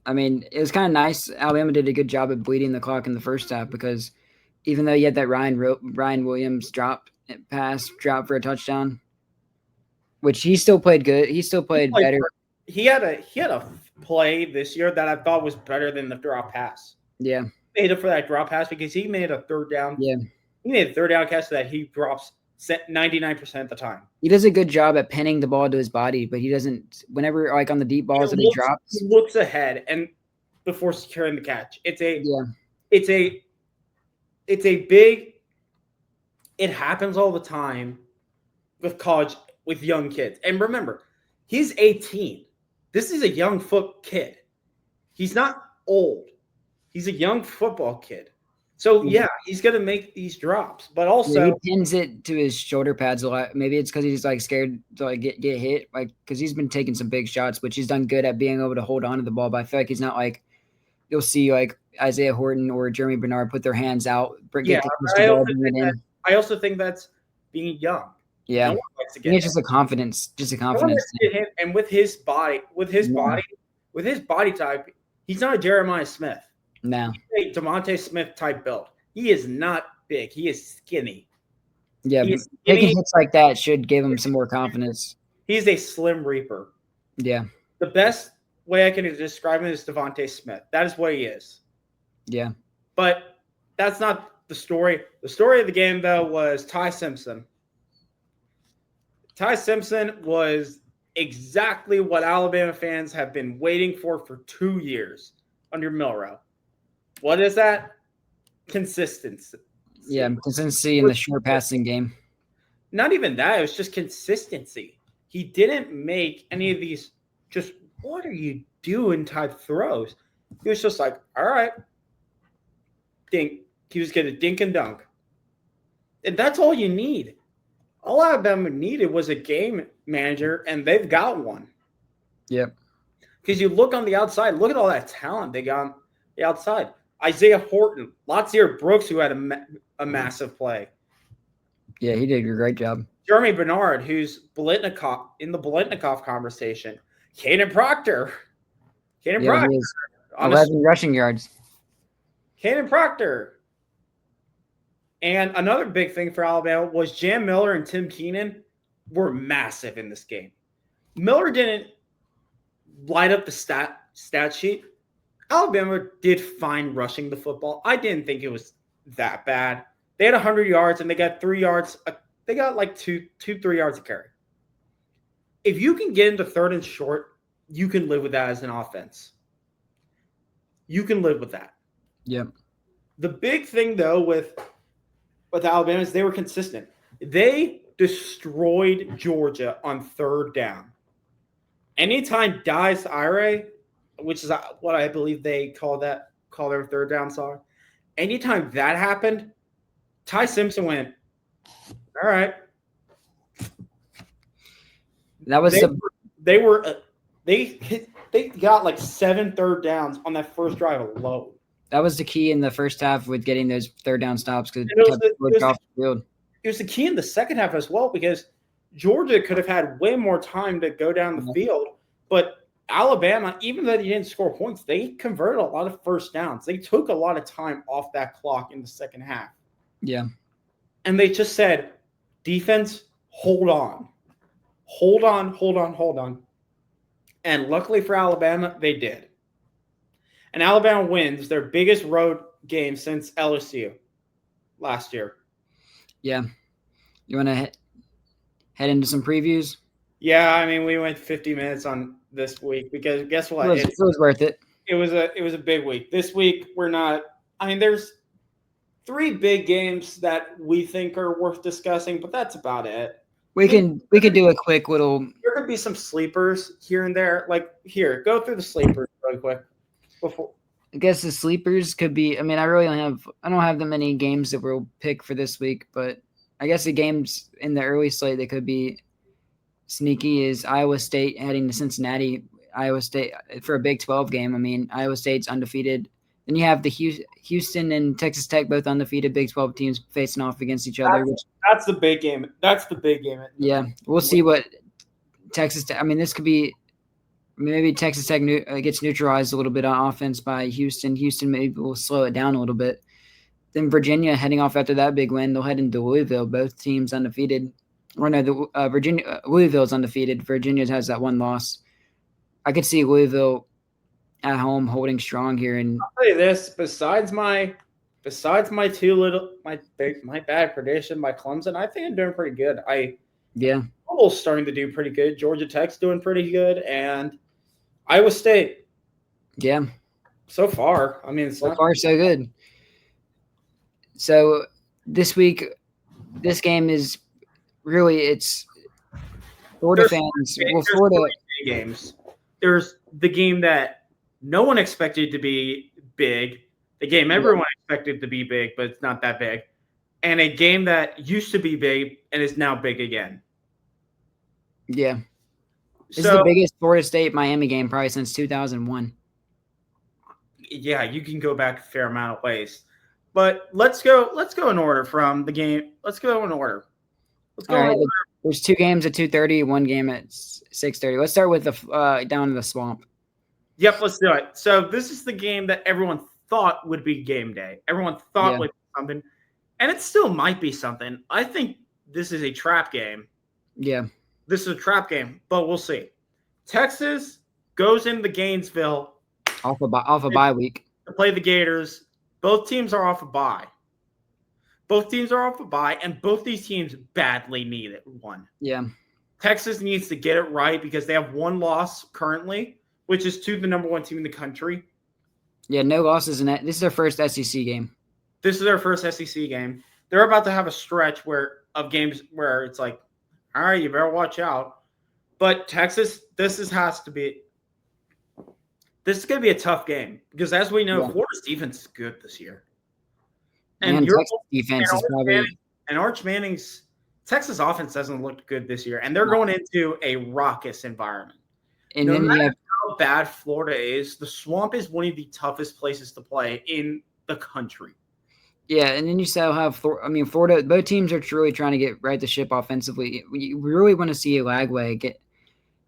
I mean, it was kind of nice. Alabama did a good job of bleeding the clock in the first half because even though you had that Ryan Williams drop for a touchdown, which he still played good. He still played better.
He had a play this year that I thought was better than the drop pass.
Yeah.
Made up for that drop pass because he made a third down.
Yeah.
He made a third down catch that he drops 99% of the time.
He does a good job at pinning the ball to his body, but he doesn't whenever on the deep balls that he drops.
He looks ahead and before securing the catch. It happens all the time with college with young kids. And remember, he's 18. This is a young kid. He's not old. He's a young football kid. So yeah, he's gonna make these drops, but also
he pins it to his shoulder pads a lot. Maybe it's because he's like scared to like get hit, like because he's been taking some big shots, which he's done good at being able to hold on to the ball. But I feel like he's not like you'll see like Isaiah Horton or Jeremy Bernard put their hands out, get the ball, bring it in.
I also think that's being young.
Yeah,
no one likes to
I
get
think it's just a confidence thing.
and with his body type, he's not a Jeremiah Smith.
No,
He's a DeVonta Smith type build. He is not big. He is skinny.
Yeah, taking hits like that should give him some more confidence.
He's a slim reaper.
Yeah.
The best way I can describe him is DeVonta Smith. That is what he is.
Yeah.
But that's not the story. The story of the game, though, was Ty Simpson. Ty Simpson was exactly what Alabama fans have been waiting for 2 years under Milroe. What is that? Consistency.
Yeah, consistency in the short passing game.
Not even that. It was just consistency. He didn't make any of these just, what are you doing type throws. He was just like, all right. Dink. He was going to dink and dunk. And that's all you need. All Alabama needed was a game manager, and they've got one.
Yep.
Because you look on the outside, look at all that talent they got on the outside. Isaiah Horton, Latsier Brooks, who had a massive play.
Yeah, he did a great job.
Jeremy Bernard, who's Blitnikoff in the Blitnikoff conversation. Caden Proctor.
Proctor. 11 rushing yards.
Caden Proctor. And another big thing for Alabama was Jam Miller and Tim Keenan were massive in this game. Miller didn't light up the stat sheet. Alabama did fine rushing the football. I didn't think it was that bad. They had 100 yards and they got 3 yards. They got like 3 yards a carry. If you can get into third and short, you can live with that as an offense. You can live with that.
Yep.
The big thing, though, with Alabama is they were consistent. They destroyed Georgia on third down. Anytime Dice Ire, which is what I believe they call their third down song, anytime that happened, Ty Simpson went, all right.
That was
they got like 7 third downs on that first drive alone.
That was the key in the first half with getting those third down stops because it kept off the field.
It was the key in the second half as well because Georgia could have had way more time to go down the field, but Alabama, even though they didn't score points, they converted a lot of first downs. They took a lot of time off that clock in the second half.
Yeah.
And they just said, defense, hold on. Hold on. And luckily for Alabama, they did. And Alabama wins their biggest road game since LSU last year.
Yeah. You want to head into some previews?
Yeah, I mean, we went 50 minutes on this week because guess what?
It was worth it.
It was a big week. This week, we're not – I mean, there's 3 big games that we think are worth discussing, but that's about it.
We can do a quick little –
There could be some sleepers here and there. Like, here, go through the sleepers really quick.
I guess the sleepers could be. I mean, I don't have that many games that we'll pick for this week, but I guess the games in the early slate that could be sneaky is Iowa State heading to Cincinnati. Iowa State for a Big 12 game. I mean, Iowa State's undefeated. Then you have the Houston and Texas Tech, both undefeated Big 12 teams facing off against each other.
That's the big game.
Yeah, we'll see what Texas Tech. I mean, this could be. Maybe Texas Tech gets neutralized a little bit on offense by Houston. Houston maybe will slow it down a little bit. Then Virginia heading off after that big win, they'll head into Louisville. Both teams undefeated. Or no, Louisville's undefeated. Virginia has that one loss. I could see Louisville at home holding strong here. And
I'll tell you this: besides my bad prediction by Clemson, I think I'm doing pretty good. Almost starting to do pretty good. Georgia Tech's doing pretty good, and Iowa State.
Yeah.
So far, I mean,
so far so good. So this week, this game is really it's Florida fans. Well, Florida
games. There's the game that no one expected to be big. The game everyone expected to be big, but it's not that big. And a game that used to be big and is now big again.
Yeah. This is the biggest Florida State Miami game probably since 2001.
Yeah, you can go back a fair amount of ways. But let's go in order from the game. Let's go in order.
All right. There's 2 games at 2:30, 1 game at 6:30. Let's start with the down in the swamp.
Yep, let's do it. So this is the game that everyone thought would be game day. Everyone thought would be something, and it still might be something. I think this is a trap game.
Yeah.
This is a trap game, but we'll see. Texas goes into Gainesville
off a bye week
to play the Gators. Both teams are off a bye. And both these teams badly need it. One.
Yeah.
Texas needs to get it right because they have 1 loss currently, which is to the number 1 team in the country.
Yeah, no losses in that. This is their first SEC game.
They're about to have a stretch of games where it's like, all right, you better watch out. But Texas, this is going to be a tough game because, as we know, Florida's defense is good this year.
And Texas defense is probably –
and Arch Manning's Texas offense doesn't look good this year, and they're going into a raucous environment.
And no matter
how bad Florida is, the Swamp is one of the toughest places to play in the country.
Yeah, and then you still have Florida. Both teams are truly trying to get right the ship offensively. We really want to see Lagway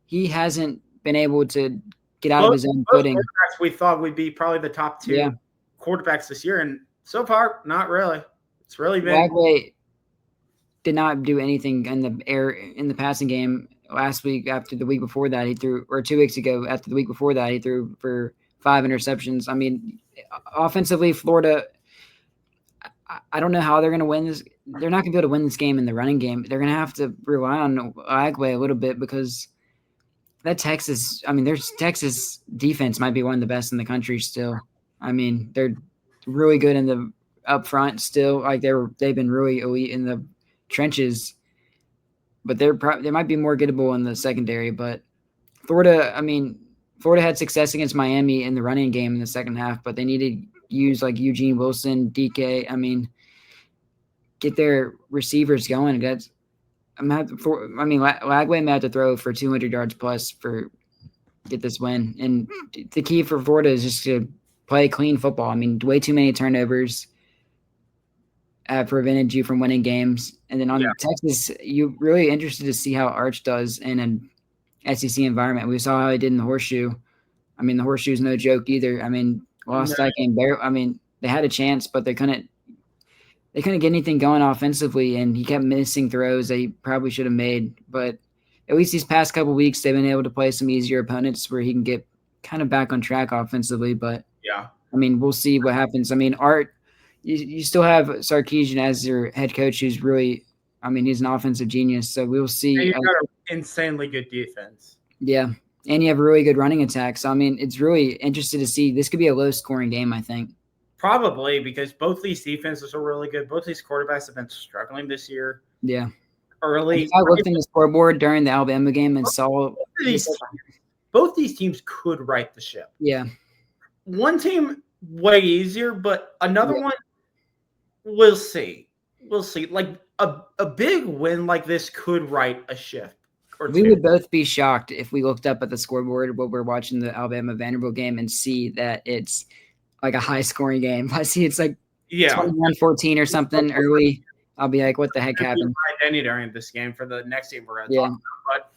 he hasn't been able to get out of his own footing.
We thought would be probably the top 2 quarterbacks this year, and so far, not really. It's really been
Lagway did not do anything in the passing game last week. After the week before that, he threw, or 2 weeks ago, after the week before that, he threw for 5 interceptions. I mean, offensively, Florida. I don't know how they're going to win this. They're not going to be able to win this game in the running game. They're going to have to rely on Lagway a little bit because that Texas. I mean, their Texas defense might be one of the best in the country still. I mean, they're really good in the up front still. Like they've been really elite in the trenches, but they might be more gettable in the secondary. But Florida had success against Miami in the running game in the second half, but they needed to use like Eugene Wilson, DK. I mean, get their receivers going. Lagway may have to throw for 200 yards plus get this win. And the key for Florida is just to play clean football. I mean, way too many turnovers have prevented you from winning games. And then on Texas, you're really interested to see how Arch does in an SEC environment. We saw how he did in the Horseshoe. I mean, the Horseshoe is no joke either. I mean, lost that game. They had a chance, but they couldn't get anything going offensively, and he kept missing throws that he probably should have made. But at least these past couple weeks, they've been able to play some easier opponents where he can get kind of back on track offensively. But we'll see what happens. I mean, Art, you still have Sarkisian as your head coach, who's really, he's an offensive genius. So we'll see.
And you've got an insanely good defense.
Yeah. And you have a really good running attack. So, it's really interesting to see. This could be a low-scoring game, I think.
Probably, because both these defenses are really good. Both these quarterbacks have been struggling this year.
Yeah.
Early.
I looked in the scoreboard during the Alabama game and saw
both these teams could right the ship.
Yeah.
One team way easier, but another one, we'll see. Like a big win like this could right a ship.
We would both be shocked if we looked up at the scoreboard while we're watching the Alabama Vanderbilt game and see that it's like a high scoring game. I see it's like 21-14 or something early. I'll be like, what the heck happened?
Identity during this game for the next game we're going to talk about. But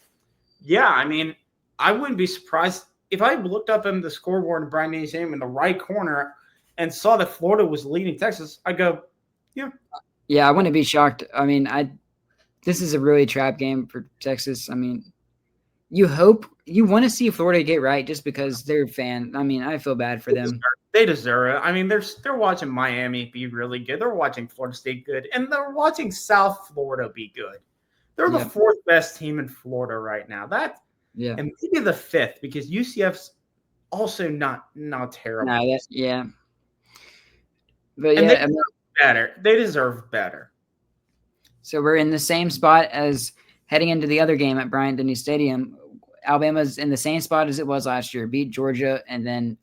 I wouldn't be surprised if I looked up in the scoreboard and Brian Denny's name in the right corner and saw that Florida was leading Texas. I'd go,
yeah, I wouldn't be shocked. This is a really trap game for Texas. You want to see Florida get right just because they're a fan. I feel bad for them.
They deserve it. They're watching Miami be really good. They're watching Florida State good, and they're watching South Florida be good. They're the 4th best team in Florida right now. And maybe the 5th because UCF's also not terrible.
But
and they deserve better. They deserve better.
So we're in the same spot as heading into the other game at Bryant-Denny Stadium. Alabama's in the same spot as it was last year, beat Georgia, and then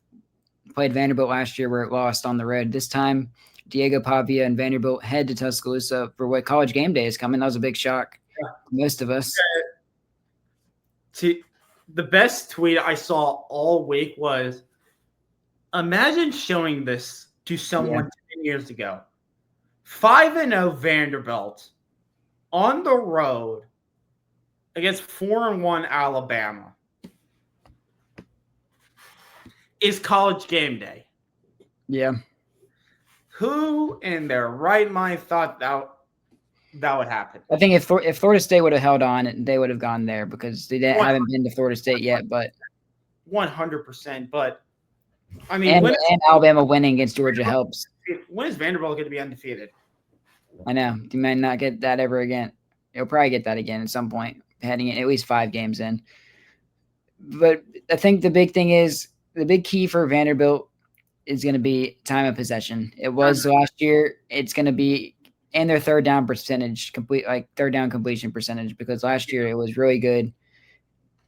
played Vanderbilt last year where it lost on the road. This time, Diego Pavia and Vanderbilt head to Tuscaloosa for what College Game Day is coming. That was a big shock for most of us.
The best tweet I saw all week was, imagine showing this to someone 10 years ago. 5-0 Vanderbilt on the road against 4-1 Alabama is College Game Day.
Yeah.
Who in their right mind thought that would happen?
I think if Florida State would have held on, they would have gone there because they haven't been to Florida State yet. But
100%. But I mean,
and Alabama winning against Georgia helps.
When is Vanderbilt going to be undefeated?
I know. You might not get that ever again. You'll probably get that again at some point, heading in at least 5 games in. But I think the big thing is the big key for Vanderbilt is going to be time of possession. It was last year. It's going to be and their third down percentage, third down completion percentage, because last year it was really good.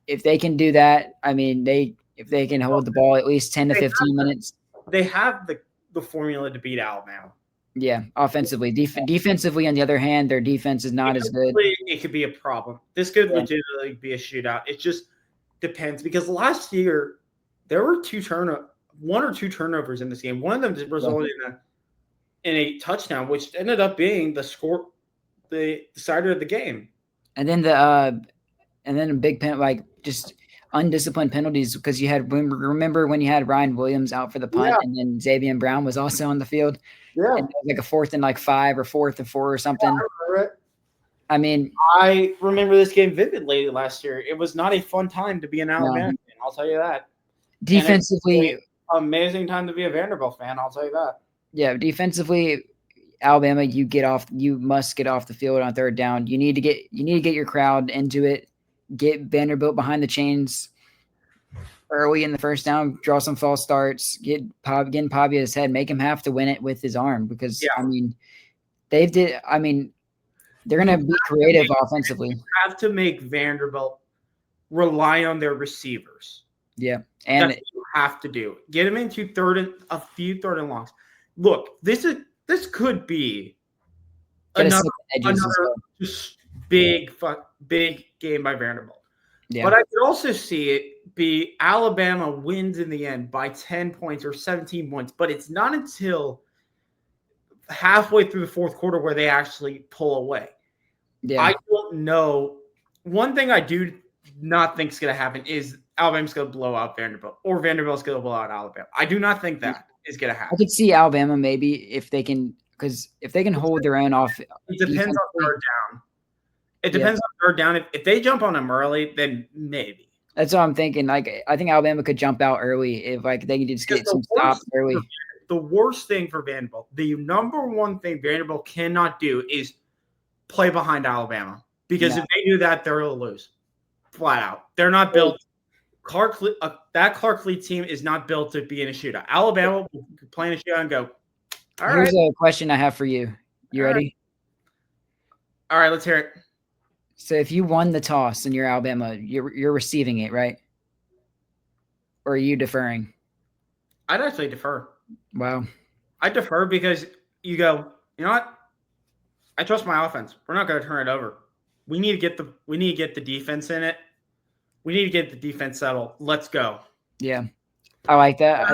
If they can do that, I mean, if they can hold the ball at least 10 to 15 minutes.
They have the formula to beat Alabama.
Yeah, offensively. Defensively, on the other hand, their defense is not as good.
It could be a problem. This could legitimately be a shootout. It just depends, because last year there were 1 or 2 turnovers in this game. One of them just resulted in a touchdown, which ended up being the decider of the game. And then
a big just undisciplined penalties, because you had, remember when you had Ryan Williams out for the punt, and then Xavier Brown was also on the field.
Yeah,
and it was like a 4th and 5 or 4th and 4 or something.
Yeah,
I mean,
I remember this game vividly last year. It was not a fun time to be an Alabama fan, I'll tell you that.
Defensively,
amazing time to be a Vanderbilt fan, I'll tell you that.
Yeah, defensively, Alabama, you must get off the field on third down. You need to get your crowd into it. Get Vanderbilt behind the chains early in the first down, draw some false starts, get in Pavia's head, make him have to win it with his arm, because I mean, they're gonna be creative offensively.
You have to make Vanderbilt rely on their receivers.
Yeah.
And that's what you have to do. Get them into a few third and longs. Look, this could be another big game by Vanderbilt. Yeah. But I could also see it be Alabama wins in the end by 10 points or 17 points, but it's not until halfway through the fourth quarter where they actually pull away. Yeah. I don't know. One thing I do not think is going to happen is Alabama's going to blow out Vanderbilt, or Vanderbilt's going to blow out Alabama. I do not think that is going to happen.
I could see Alabama maybe if they can, because if they can hold their own off.
It depends on third down. It depends on third down. If they jump on them early, then maybe.
That's what I'm thinking. I think Alabama could jump out early if they can just get some stops early.
The worst thing for Vanderbilt, the number one thing Vanderbilt cannot do is play behind Alabama, because if they do that, they'll lose flat out. They're not built. That Clark Lee team is not built to be in a shootout. Alabama will play in a shootout and go.
Here's a question I have for you. You ready?
All right, let's hear it.
So if you won the toss and you're Alabama, you're receiving it, right? Or are you deferring?
I'd actually defer.
Wow.
I defer because you go, you know what? I trust my offense. We're not going to turn it over. We need to get the defense in it. We need to get the defense settled. Let's go.
Yeah. I like that.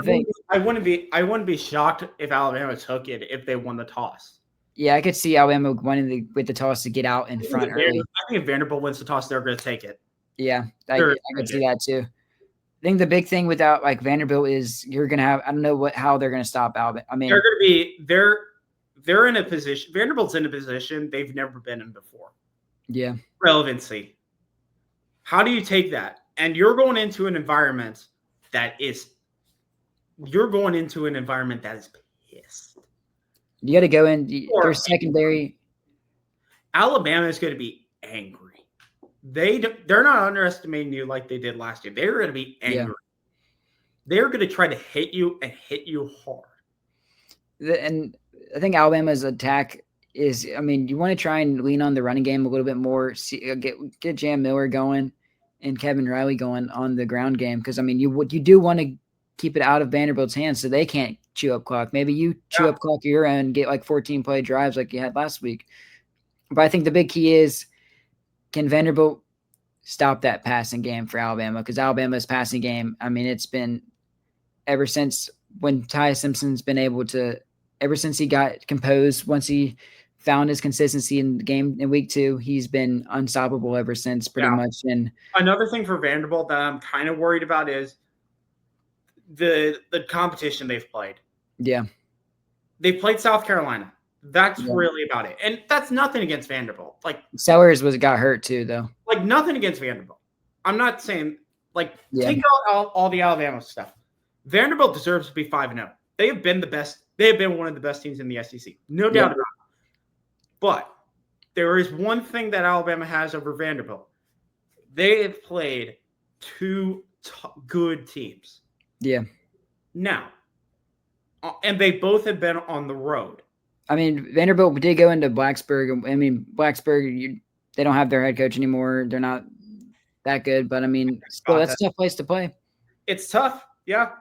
I wouldn't be shocked if Alabama took it if they won the toss.
Yeah, I could see Alabama winning with the toss to get out in front early.
I think if Vanderbilt wins the toss, they're going to take it.
Yeah, I could see that too. I think the big thing without Vanderbilt is you're going to have, I don't know how they're going to stop Alabama. I mean,
they're in a position. Vanderbilt's in a position they've never been in before.
Yeah.
Relevancy. How do you take that? And you're going into an environment that is pissed.
You got to go in. Their secondary.
Alabama is going to be angry. They're not underestimating you like they did last year. They're going to be angry. Yeah. They're going to try to hit you and hit you hard.
And I think Alabama's attack is, I mean, you want to try and lean on the running game a little bit more. Get Jam Miller going and Kevin Riley going on the ground game, because I mean, you do want to keep it out of Vanderbilt's hands so they can't chew up clock. Maybe you chew up clock your end and get like 14 play drives like you had last week. But I think the big key is, can Vanderbilt stop that passing game for Alabama? Because Alabama's passing game, I mean, it's been ever since when Ty Simpson's been able to, ever since he got composed, once he found his consistency in the game in week 2, he's been unstoppable ever since pretty much. And
another thing for Vanderbilt that I'm kind of worried about is the competition they've played.
Yeah.
They played South Carolina. That's really about it. And that's nothing against Vanderbilt. Like
Sellers got hurt too, though.
Like nothing against Vanderbilt. I'm not saying take out all the Alabama stuff. Vanderbilt deserves to be 5-0. They have been the best. They have been one of the best teams in the SEC. No doubt about it. But there is one thing that Alabama has over Vanderbilt. They have played 2 good teams.
Yeah.
Now, and they both have been on the road.
I mean, Vanderbilt did go into Blacksburg. I mean, Blacksburg, they don't have their head coach anymore. They're not that good. But, I mean, still, that's a tough place to play.
It's tough, yeah.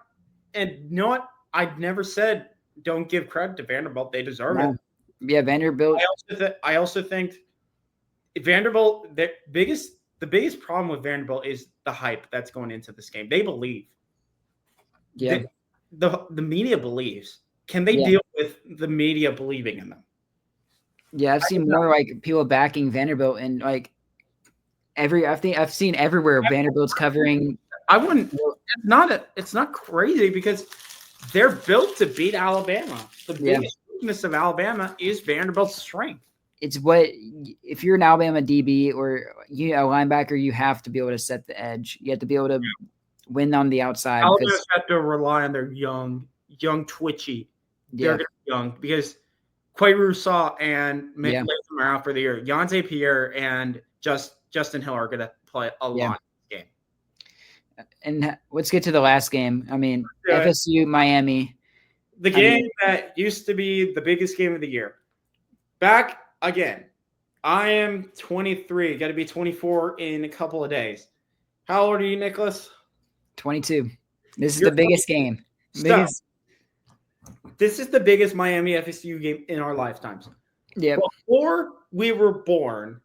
And you know what? I never said don't give credit to Vanderbilt. They deserve it.
Yeah, Vanderbilt.
I also think Vanderbilt, the biggest problem with Vanderbilt is the hype that's going into this game. They believe.
Yeah.
The media believes. Can they deal with the media believing in them?
Yeah, I've seen more like people backing Vanderbilt and like I've seen everywhere Vanderbilt's covering.
I wouldn't. It's not crazy because they're built to beat Alabama. The biggest weakness of Alabama is Vanderbilt's strength.
It's what, if you're an Alabama DB or a linebacker, you have to be able to set the edge. You have to be able to win on the outside.
Alabama have to rely on their young, twitchy. They're going to be young because Quay Rousseau and Latham are out for the year. Yonte Pierre and Justin Hill are going to play a lot in this game.
And let's get to the last game. I mean, FSU, Miami.
The game that used to be the biggest game of the year. Back again. I am 23. Got to be 24 in a couple of days. How old are you, Nicholas?
22. This is the biggest game.
This is the biggest Miami FSU game in our lifetimes.
Yeah.
Before we were born,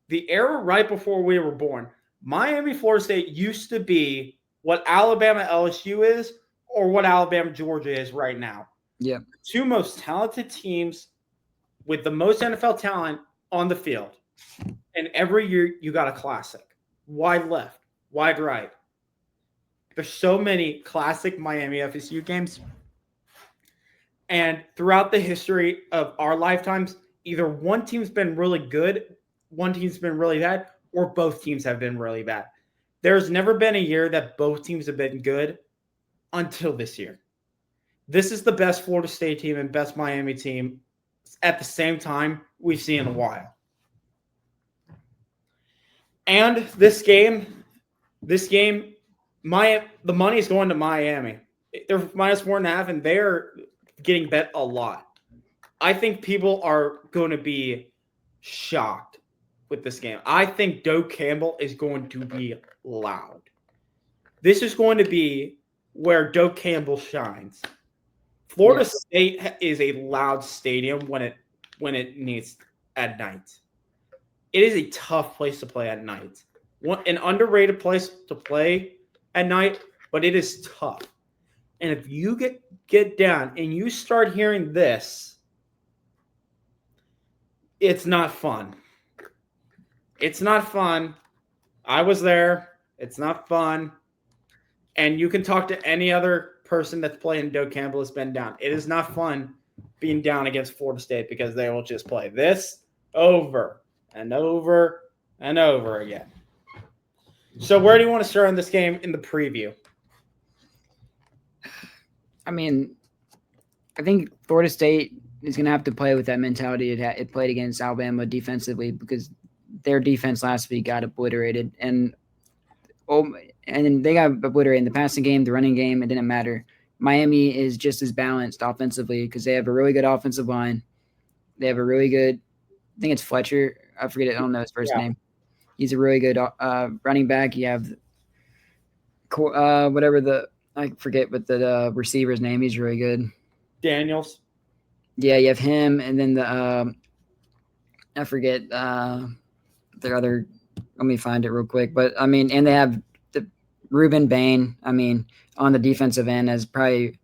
the era right before we were born, Miami, Florida State used to be what Alabama LSU is or what Alabama Georgia is right now.
Yeah.
The 2 most talented teams with the most NFL talent on the field. And every year you got a classic. Wide left, wide right. There's so many classic Miami FSU games. And throughout the history of our lifetimes, either one team's been really good, one team's been really bad, or both teams have been really bad. There's never been a year that both teams have been good until this year. This is the best Florida State team and best Miami team at the same time we've seen in a while. And this game, the money is going to Miami. They're -4.5, and they're getting bet a lot. I think people are going to be shocked with this game. I think Doak Campbell is going to be loud. This is going to be where Doak Campbell shines. Florida State is a loud stadium when it needs at night. It is a tough place to play at night. An underrated place to play at night, but it is tough. And if you get down and you start hearing this, it's not fun. It's not fun. I was there. It's not fun. And you can talk to any other person that's playing Doak Campbell has been down. It is not fun being down against Florida State because they will just play this over and over and over again. So where do you want to start on this game in the preview?
I mean, I think Florida State is going to have to play with that mentality it played against Alabama defensively because their defense last week got obliterated. And they got obliterated in the passing game, the running game. It didn't matter. Miami is just as balanced offensively because they have a really good offensive line. They have a really good – I think it's Fletcher. I forget it. I don't know his first name. He's a really good running back. You have whatever the I forget what the receiver's name. He's really good.
Daniels.
Yeah, you have him, and then I forget the other. Let me find it real quick. But I mean, and they have the Ruben Bain. I mean, on the defensive end as probably.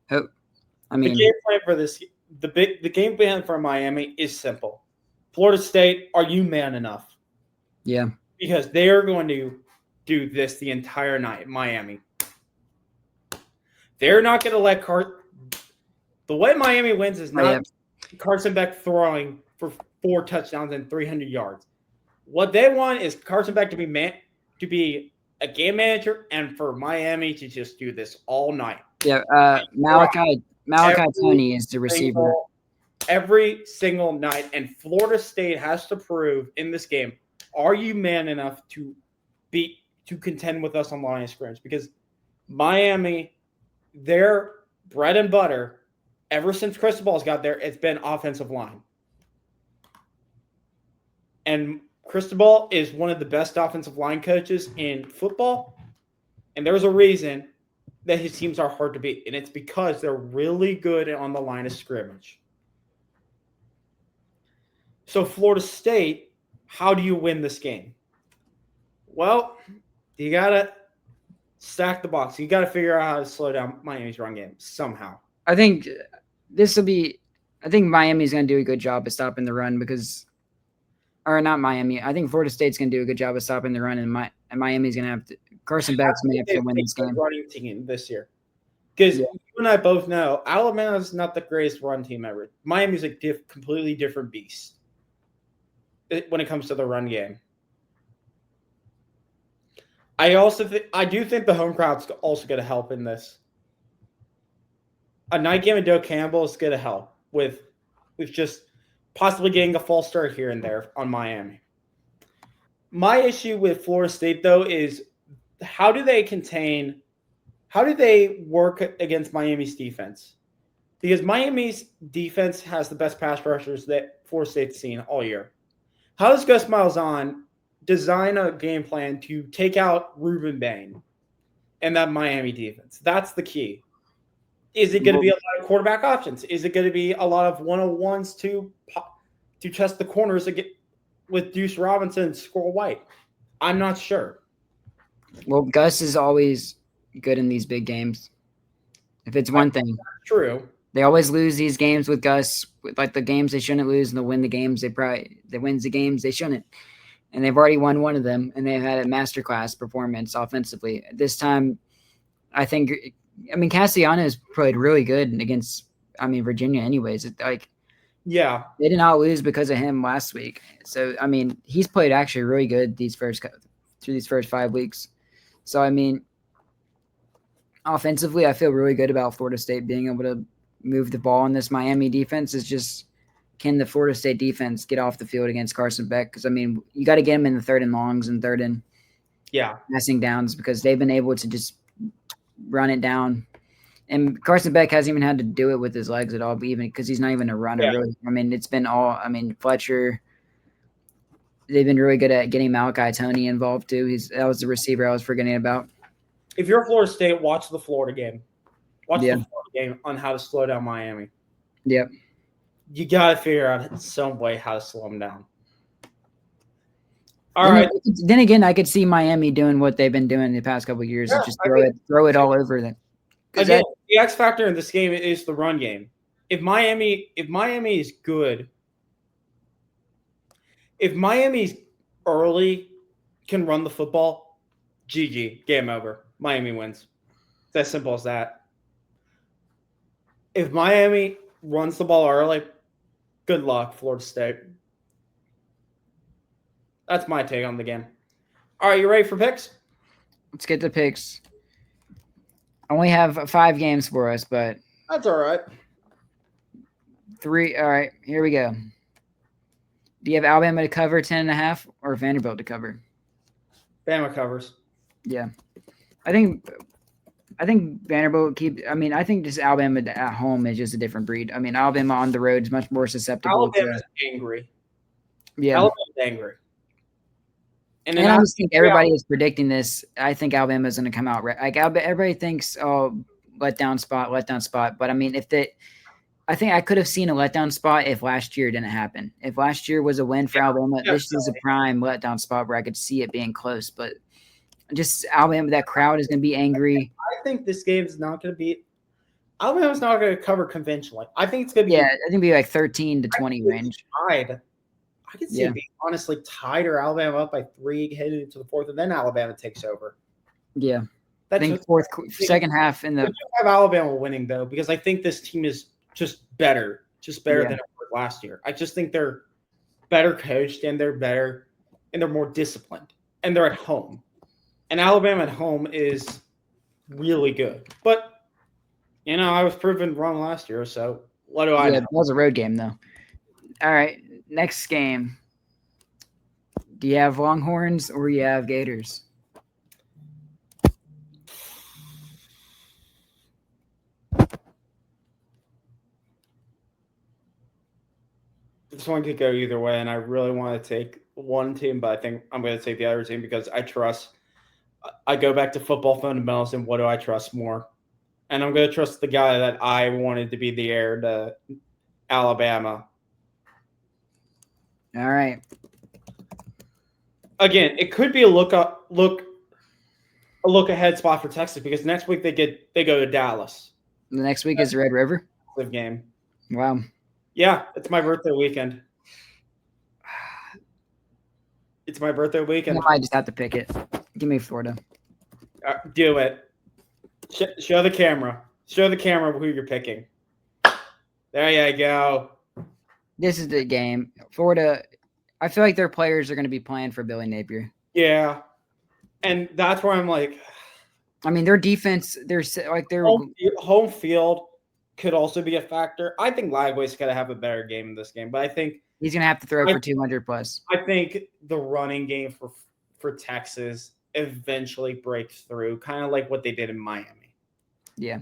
I mean,
the game plan for this, the game plan for Miami is simple. Florida State, are you man enough?
Yeah,
because they are going to do this the entire night. Miami, they're not going to let The way Miami wins is not Carson Beck throwing for 4 touchdowns and 300 yards. What they want is Carson Beck to be a game manager and for Miami to just do this all night.
Yeah, Malachi Tony is the receiver.
Every single night, and Florida State has to prove in this game, are you man enough to contend with us on line of scrimmage? Because Miami, their bread and butter, ever since Cristobal's got there, it's been offensive line. And Cristobal is one of the best offensive line coaches in football. And there's a reason that his teams are hard to beat. And it's because they're really good on the line of scrimmage. So Florida State, how do you win this game? Well, you got to stack the box. You got to figure out how to slow down Miami's run game somehow.
I think Miami's going to do a good job of stopping the run or not Miami. I think Florida State's going to do a good job of stopping the run, and Miami's going to have to. Carson Beck's going to have to win this game.
Running team this year, because you and I both know Alabama's not the greatest run team ever. Miami's a completely different beast when it comes to the run game. I do think the home crowd's also going to help in this. A night game of Doe Campbell is going to help with just possibly getting a false start here and there on Miami. My issue with Florida State, though, is how do they work against Miami's defense? Because Miami's defense has the best pass rushers that Florida State's seen all year. How does Gus Malzahn design a game plan to take out Ruben Bain and that Miami defense? That's the key. Is it going to be a lot of quarterback options? Is it going to be a lot of one-on-ones to test the corners with Deuce Robinson and Squirrel White? I'm not sure.
Well, Gus is always good in these big games. If it's one thing.
True.
They always lose these games with Gus, like the games they shouldn't lose, and they'll win the games they wins the games they shouldn't. And they've already won one of them, and they've had a masterclass performance offensively. This time, I think Castellanos played really good against Virginia anyways.
Yeah.
They did not lose because of him last week. So, he's played actually really good through these first 5 weeks. So, offensively, I feel really good about Florida State being able to move the ball in this Miami defense. Is just, can the Florida State defense get off the field against Carson Beck? Because, you got to get him in the third and longs and third and passing downs because they've been able to just run it down. And Carson Beck hasn't even had to do it with his legs at all, even because he's not even a runner, really. It's been all – Fletcher – they've been really good at getting Malachi Tony involved, too. That was the receiver I was forgetting about.
If you're Florida State, watch the Florida game. Watch the Florida game on how to slow down Miami.
Yep.
You got to figure out some way how to slow them down. All right.
Then again, I could see Miami doing what they've been doing in the past couple of years. Yeah, just throw it all over them.
Again, the X factor in this game is the run game. If Miami is good, if Miami's early can run the football, GG, game over. Miami wins. It's as simple as that. If Miami runs the ball early, good luck, Florida State. That's my take on the game. All right, you ready for picks?
Let's get the picks. I only have 5 games for us, but
that's all right.
3. All right, here we go. Do you have Alabama to cover 10.5 or Vanderbilt to cover?
Bama covers.
Yeah. I think Vanderbilt I think just Alabama at home is just a different breed. Alabama on the road is much more susceptible.
Alabama's angry.
Yeah.
Alabama's angry. And
I just think everybody is predicting this. I think Alabama is going to come out like everybody thinks, oh, letdown spot. But I mean, I think I could have seen a letdown spot if last year didn't happen. If last year was a win for Alabama, this is a prime letdown spot where I could see it being close. But just Alabama, that crowd is going to be angry.
I think this game is not going to be. Alabama's not going to cover conventionally. I think it's going to be.
Yeah, I think it'll be like 13 to 20 range.
Tied. I could see it being honestly tied or Alabama up by 3 heading into the fourth, and then Alabama takes over.
Yeah. I think second half in the.
I do have Alabama winning, though, because I think this team is just better than it was last year. I just think they're better coached and they're better and they're more disciplined and they're at home. And Alabama at home is really good. But, I was proven wrong last year, so what do I know?
It was a road game, though. All right, next game. Do you have Longhorns or you have Gators?
This one could go either way, and I really want to take one team, but I think I'm going to take the other team because I go back to football fundamentals and what do I trust more? And I'm going to trust the guy that I wanted to be the heir to Alabama.
All right.
Again, it could be a look ahead spot for Texas because next week they go to Dallas.
The next week is Red River
game.
Wow.
Yeah, it's my birthday weekend. It's my birthday weekend.
I just have to pick it. Give me Florida.
Do it. Show the camera. Show the camera who you're picking. There you go.
This is the game. Florida, I feel like their players are going to be playing for Billy Napier.
Yeah. And that's where I'm like.
I mean, their defense, their
home field could also be a factor. I think Lagway's going to have a better game in this game, but I think
he's going to have to throw for 200 plus.
I think the running game for Texas eventually breaks through, kind of like what they did in Miami.
Yeah.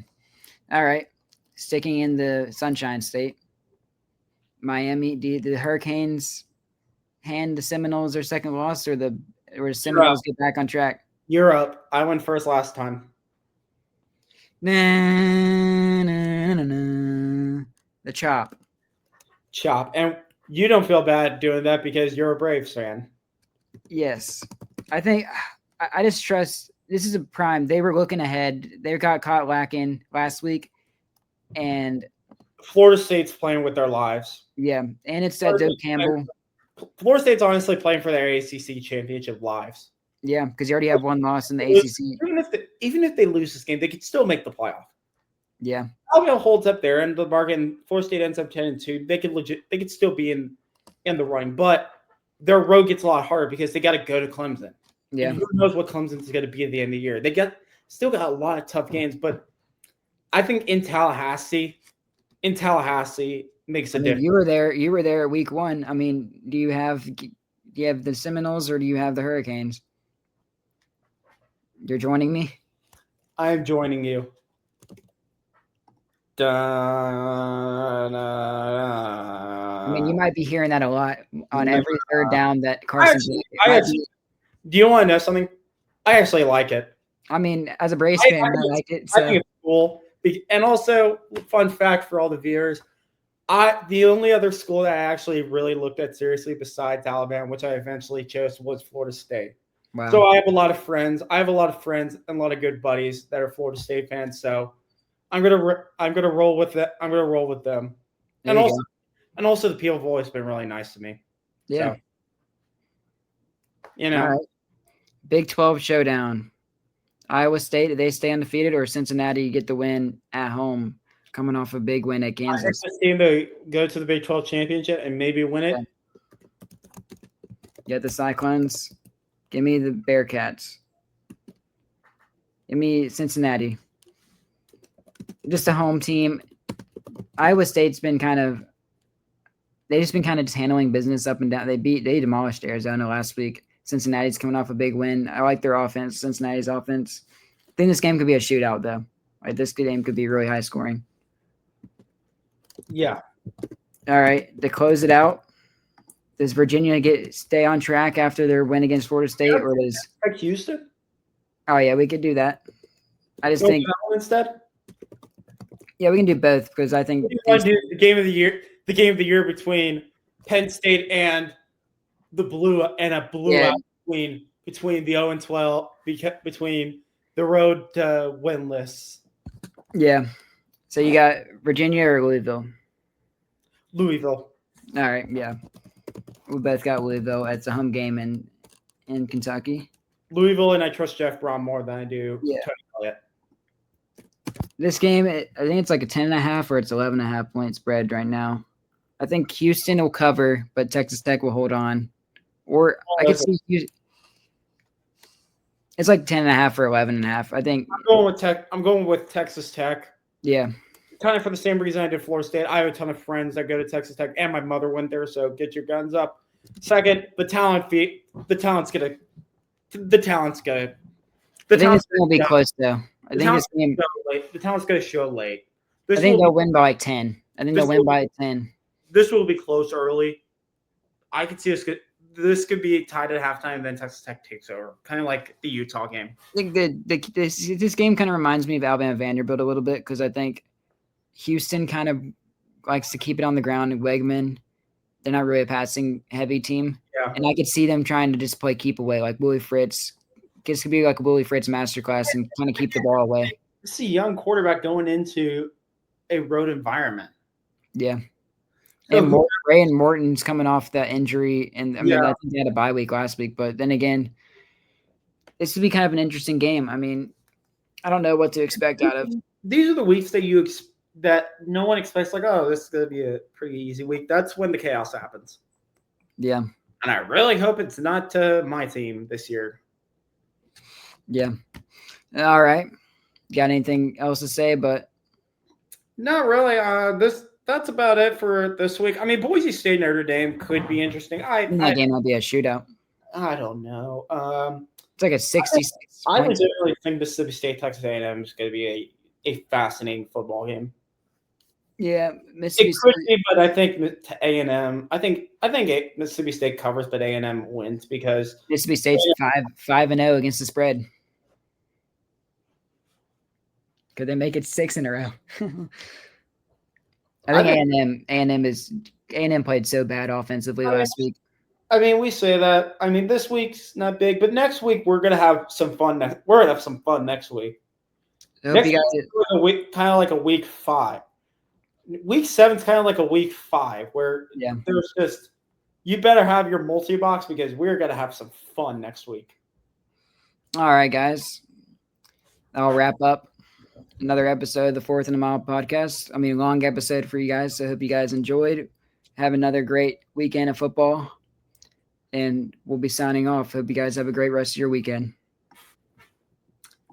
All right. Sticking in the Sunshine State, Miami. Do the Hurricanes hand the Seminoles their second loss, or the Seminoles get back on track?
You're up. I went first last time.
The chop.
And you don't feel bad doing that because you're a Braves fan.
Yes. I think I just trust this is a prime. They were looking ahead. They got caught lacking last week. And
Florida State's playing with their lives.
Yeah. And it's Doug Campbell.
Florida State's honestly playing for their ACC championship lives.
Yeah, because you already have one loss in the ACC.
Even if they lose this game, they could still make the playoff.
Yeah,
Alabama holds up there, and the bargain. Florida State ends up 10-2. They could still be in the running, but their road gets a lot harder because they got to go to Clemson.
Yeah,
and who knows what Clemson's going to be at the end of the year? They still got a lot of tough games, but I think in Tallahassee makes a difference.
You were there week one. I mean, do you have the Seminoles or do you have the Hurricanes? You're joining me?
I am joining you.
I mean, you might be hearing that a lot on every third down that Carson's.
Do you want to know something? I actually like it.
I mean, as a Braves fan, I like it. So.
I think it's cool. And also, fun fact for all the viewers, the only other school that I actually really looked at seriously besides Alabama, which I eventually chose, was Florida State.
Wow.
So I have a lot of friends. and a lot of good buddies that are Florida State fans. So I'm gonna roll with that. I'm gonna roll with them. And also the people have always been really nice to me.
Yeah.
So,
All right. Big 12 showdown. Iowa State, do they stay undefeated, or Cincinnati get the win at home, coming off a big win at Kansas?
I think this team to go to the Big 12 championship and maybe win it.
Get the Cyclones. Give me the Bearcats. Give me Cincinnati. Just a home team. Iowa State's been just handling business up and down. They demolished Arizona last week. Cincinnati's coming off a big win. I like their offense, Cincinnati's offense. I think this game could be a shootout, though. Like, this game could be really high scoring.
Yeah.
All right, to close it out, Does Virginia stay on track after their win against Florida State, or does
Like Houston?
Oh yeah, we could do that. I just
Go
think
Cal instead.
yeah, we can do both because I think
What do you want to do the game of the year? The game of the year between Penn State and the blue and a blue out between the 0-12 between the road to winless.
Yeah. So you got Virginia or Louisville?
Louisville.
All right, yeah. We both got Louisville. It's a home game in Kentucky.
Louisville, and I trust Jeff Brom more than I do
Yeah.
Tony Elliott.
This game, I think it's like a 10.5 or it's 11.5 point spread right now. I think Houston will cover, but Texas Tech will hold on. Or I could see Houston. It's like 10.5 or 11.5. I think
I'm going with Texas Tech.
Yeah.
Kind of for the same reason I did Florida State. I have a ton of friends that go to Texas Tech, and my mother went there, so get your guns up. Second, the talent's gonna. The talent's
gonna be close though. I think this game.
The talent's gonna show late.
I think they'll win by 10. I think they'll win by 10.
This will be close early. I could see this could be tied at halftime, and then Texas Tech takes over, kind of like the Utah game.
I think this game kind of reminds me of Alabama Vanderbilt a little bit because I think Houston kind of likes to keep it on the ground. And Wegman, they're not really a passing heavy team.
Yeah.
And I could see them trying to just play keep away, like Willie Fritz. This could be like a Willie Fritz masterclass and kind of keep the ball away.
This is a young quarterback going into a road environment.
Yeah. And Ray and Morton's coming off that injury. And I think they had a bye week last week. But then again, this would be kind of an interesting game. I mean, I don't know what to expect out of.
These are the weeks that no one expects, like, oh, this is going to be a pretty easy week. That's when the chaos happens.
Yeah.
And I really hope it's not to my team this year.
Yeah. All right. Got anything else to say? But
not really. That's about it for this week. I mean, Boise State Notre Dame could be interesting.
That game might be a shootout.
I don't know.
It's like a 66.
I legitimately think Mississippi State Texas A&M is going to be a fascinating football game.
Yeah, Mississippi
it could be, but I think A&M. I think Mississippi State covers, but A&M wins because
Mississippi State's 5-0 against the spread. Could they make it 6 in a row? I think A&M played so bad offensively last week.
I mean, we say that. I mean, this week's not big, but next week we're gonna have some fun. We're gonna have some fun next week. Next week is kind of like a week 5. Week 7 is kind of like a week 5 where there's just you better have your multi-box because we're gonna have some fun next week.
All right, guys. I'll wrap up another episode of the Fourth and a Mile podcast. I mean, long episode for you guys. So I hope you guys enjoyed. Have another great weekend of football. And we'll be signing off. Hope you guys have a great rest of your weekend.